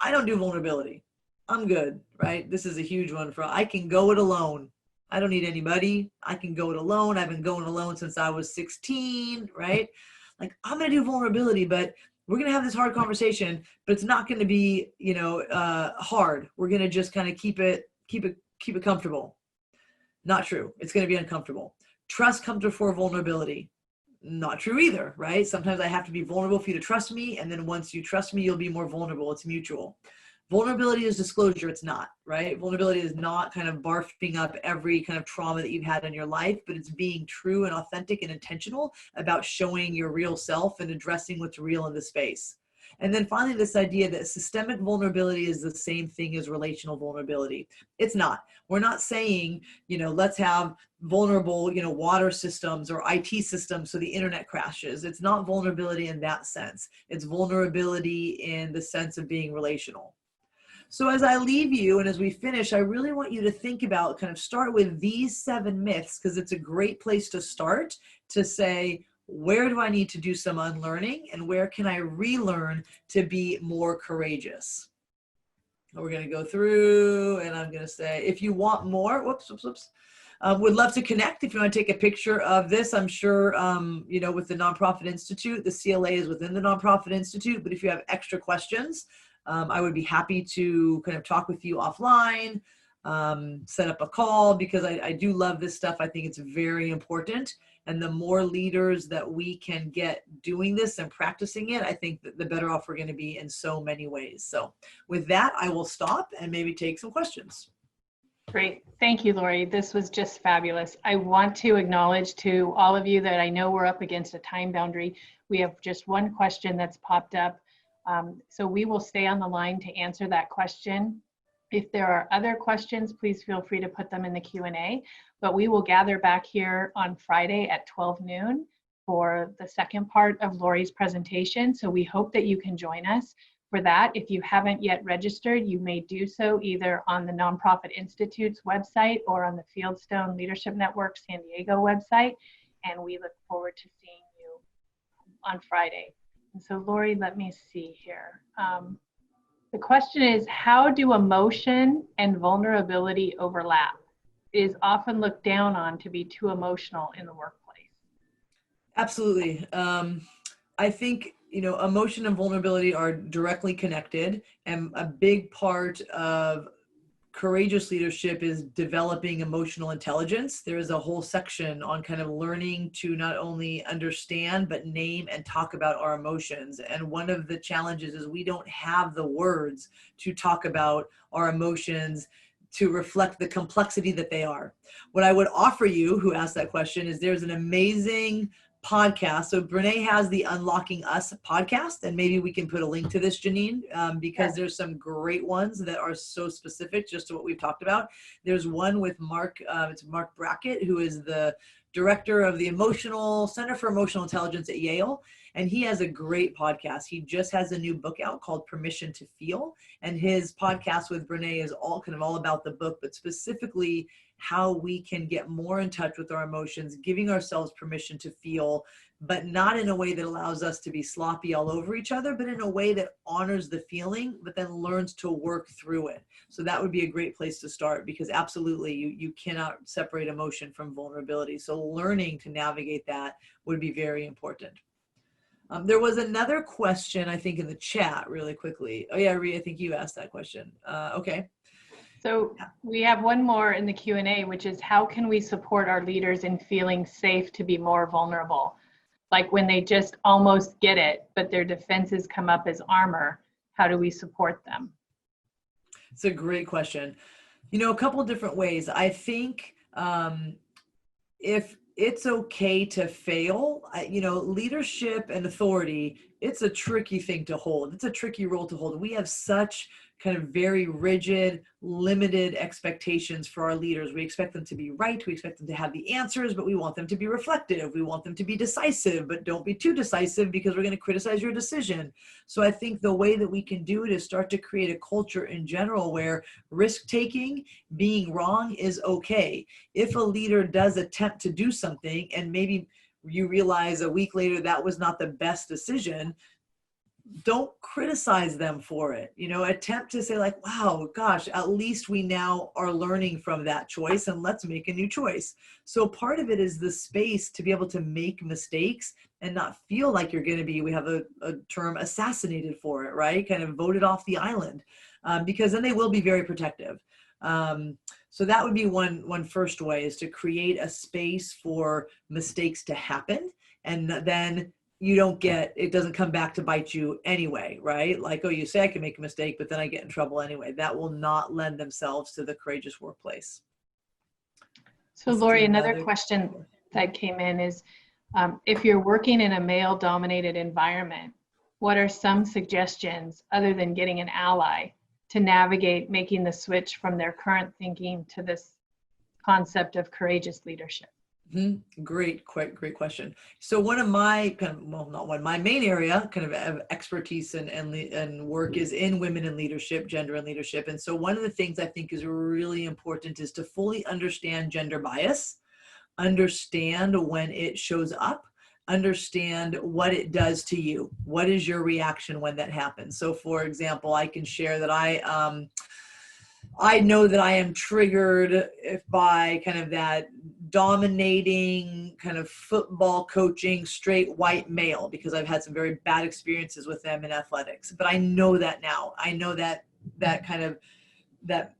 I don't do vulnerability. I'm good, right? This is a huge one I can go it alone. I don't need anybody. I can go it alone. I've been going alone since I was 16, right? Like, I'm going to do vulnerability, but we're going to have this hard conversation, but it's not going to be, hard. We're going to just kind of keep it comfortable. Not true. It's going to be uncomfortable. Trust comes before vulnerability. Not true either, right? Sometimes I have to be vulnerable for you to trust me. And then once you trust me, you'll be more vulnerable. It's mutual. Vulnerability is disclosure. It's not, right? Vulnerability is not kind of barfing up every kind of trauma that you've had in your life, but it's being true and authentic and intentional about showing your real self and addressing what's real in the space. And then finally, this idea that systemic vulnerability is the same thing as relational vulnerability. It's not. We're not saying, let's have vulnerable, water systems or IT systems so the internet crashes. It's not vulnerability in that sense. It's vulnerability in the sense of being relational. So as I leave you and as we finish, I really want you to think about, kind of start with these 7 myths, because it's a great place to start to say, where do I need to do some unlearning and where can I relearn to be more courageous? We're going to go through and I'm going to say, if you want more, would love to connect. If you want to take a picture of this, I'm sure, with the Nonprofit Institute, the CLA is within the Nonprofit Institute, but if you have extra questions, I would be happy to kind of talk with you offline, set up a call, because I do love this stuff. I think it's very important. And the more leaders that we can get doing this and practicing it, I think that the better off we're going to be in so many ways. So with that, I will stop and maybe take some questions. Great. Thank you, Lorri. This was just fabulous. I want to acknowledge to all of you that I know we're up against a time boundary. We have just one question that's popped up. So we will stay on the line to answer that question. If there are other questions, please feel free to put them in the Q&A, but we will gather back here on Friday at 12 noon for the second part of Lorri's presentation. So we hope that you can join us for that. If you haven't yet registered, you may do so either on the Nonprofit Institute's website or on the Fieldstone Leadership Network San Diego website. And we look forward to seeing you on Friday. And so Lorri, let me see here. The question is, how do emotion and vulnerability overlap? It is often looked down on to be too emotional in the workplace. Absolutely. I think, emotion and vulnerability are directly connected, and a big part of courageous leadership is developing emotional intelligence. There is a whole section on kind of learning to not only understand, but name and talk about our emotions. And one of the challenges is we don't have the words to talk about our emotions to reflect the complexity that they are. What I would offer you, who asked that question, is there's an amazing podcast. So Brené has the Unlocking Us podcast, and maybe we can put a link to this, Janine, because there's some great ones that are so specific just to what we've talked about. There's one with Mark, it's Mark Brackett, who is the director of the Center for Emotional Intelligence at Yale. And he has a great podcast. He just has a new book out called Permission to Feel. And his podcast with Brené is all about the book, but specifically how we can get more in touch with our emotions, giving ourselves permission to feel, but not in a way that allows us to be sloppy all over each other, but in a way that honors the feeling, but then learns to work through it. So that would be a great place to start, because absolutely you cannot separate emotion from vulnerability. So learning to navigate that would be very important. There was another question, I think, in the chat really quickly. Oh yeah, Rhea, I think you asked that question. Okay. So we have one more in the Q&A, which is, how can we support our leaders in feeling safe to be more vulnerable? Like when they just almost get it, but their defenses come up as armor, how do we support them? It's a great question. A couple different ways. I think if it's okay to fail, leadership and authority, it's a tricky thing to hold. It's a tricky role to hold. We have such kind of very rigid, limited expectations for our leaders. We expect them to be right. We expect them to have the answers, but we want them to be reflective. We want them to be decisive, but don't be too decisive because we're going to criticize your decision. So I think the way that we can do it is start to create a culture in general where risk-taking, being wrong is okay. If a leader does attempt to do something and maybe you realize a week later that was not the best decision, don't criticize them for it. Attempt to say like, wow, gosh, at least we now are learning from that choice and let's make a new choice. So part of it is the space to be able to make mistakes and not feel like you're going to be, we have a term, assassinated for it, right? Kind of voted off the island, because then they will be very protective. So that would be one first way, is to create a space for mistakes to happen. And then it doesn't come back to bite you anyway, right? Like, oh, you say I can make a mistake, but then I get in trouble anyway. That will not lend themselves to the courageous workplace. So Lorri, another question that came in is, if you're working in a male-dominated environment, what are some suggestions other than getting an ally to navigate making the switch from their current thinking to this concept of courageous leadership? Great question. So one of my my main area of expertise and work is in women in leadership, gender and leadership. And so one of the things I think is really important is to fully understand gender bias, understand when it shows up, understand what it does to you. What is your reaction when that happens? So for example, I can share that I know that I am triggered by kind of that dominating kind of football coaching straight white male, because I've had some very bad experiences with them in athletics. But I know that now. I know that kind of that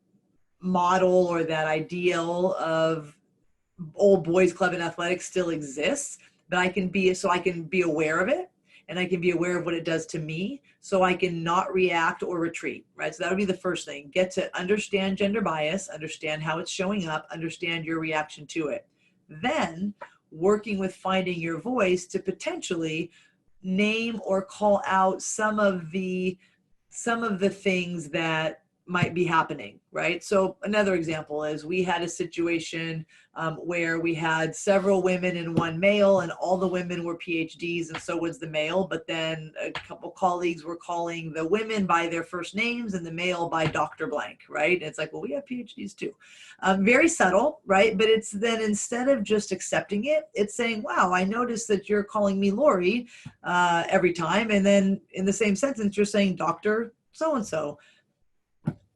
model or that ideal of old boys club in athletics still exists, but I can be aware of it, and I can be aware of what it does to me, so I can not react or retreat, right? So that would be the first thing. Get to understand gender bias, understand how it's showing up, understand your reaction to it. Then working with finding your voice to potentially name or call out some of the things that might be happening, right? So another example is we had a situation where we had several women and one male, and all the women were PhDs and so was the male, but then a couple colleagues were calling the women by their first names and the male by Dr. Blank, right? And it's like, well, we have PhDs too. Very subtle, right? But it's then, instead of just accepting it, it's saying, wow, I noticed that you're calling me Lorri every time. And then in the same sentence, you're saying Dr. So-and-so.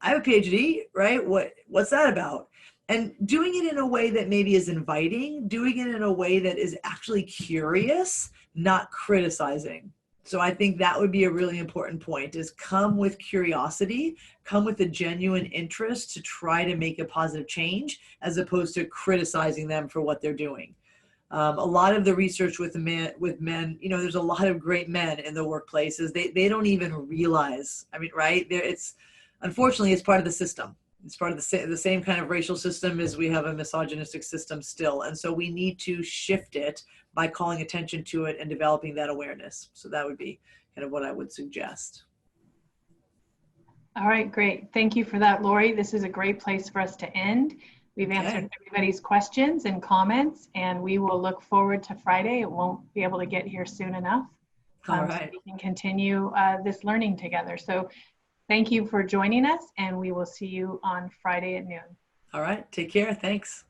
I have a PhD, right? What's that about? And doing it in a way that maybe is inviting, doing it in a way that is actually curious, not criticizing. So I think that would be a really important point, is come with curiosity, come with a genuine interest to try to make a positive change, as opposed to criticizing them for what they're doing. A lot of the research with men, there's a lot of great men in the workplaces. They don't even realize, right? Unfortunately, it's part of the system. It's part of the same kind of racial system as we have a misogynistic system still. And so we need to shift it by calling attention to it and developing that awareness. So that would be kind of what I would suggest. All right, great. Thank you for that, Lorri. This is a great place for us to end. We've answered everybody's questions and comments, and we will look forward to Friday. It won't be able to get here soon enough. All right. So we can continue this learning together. So thank you for joining us, and we will see you on Friday at noon. All right. Take care. Thanks.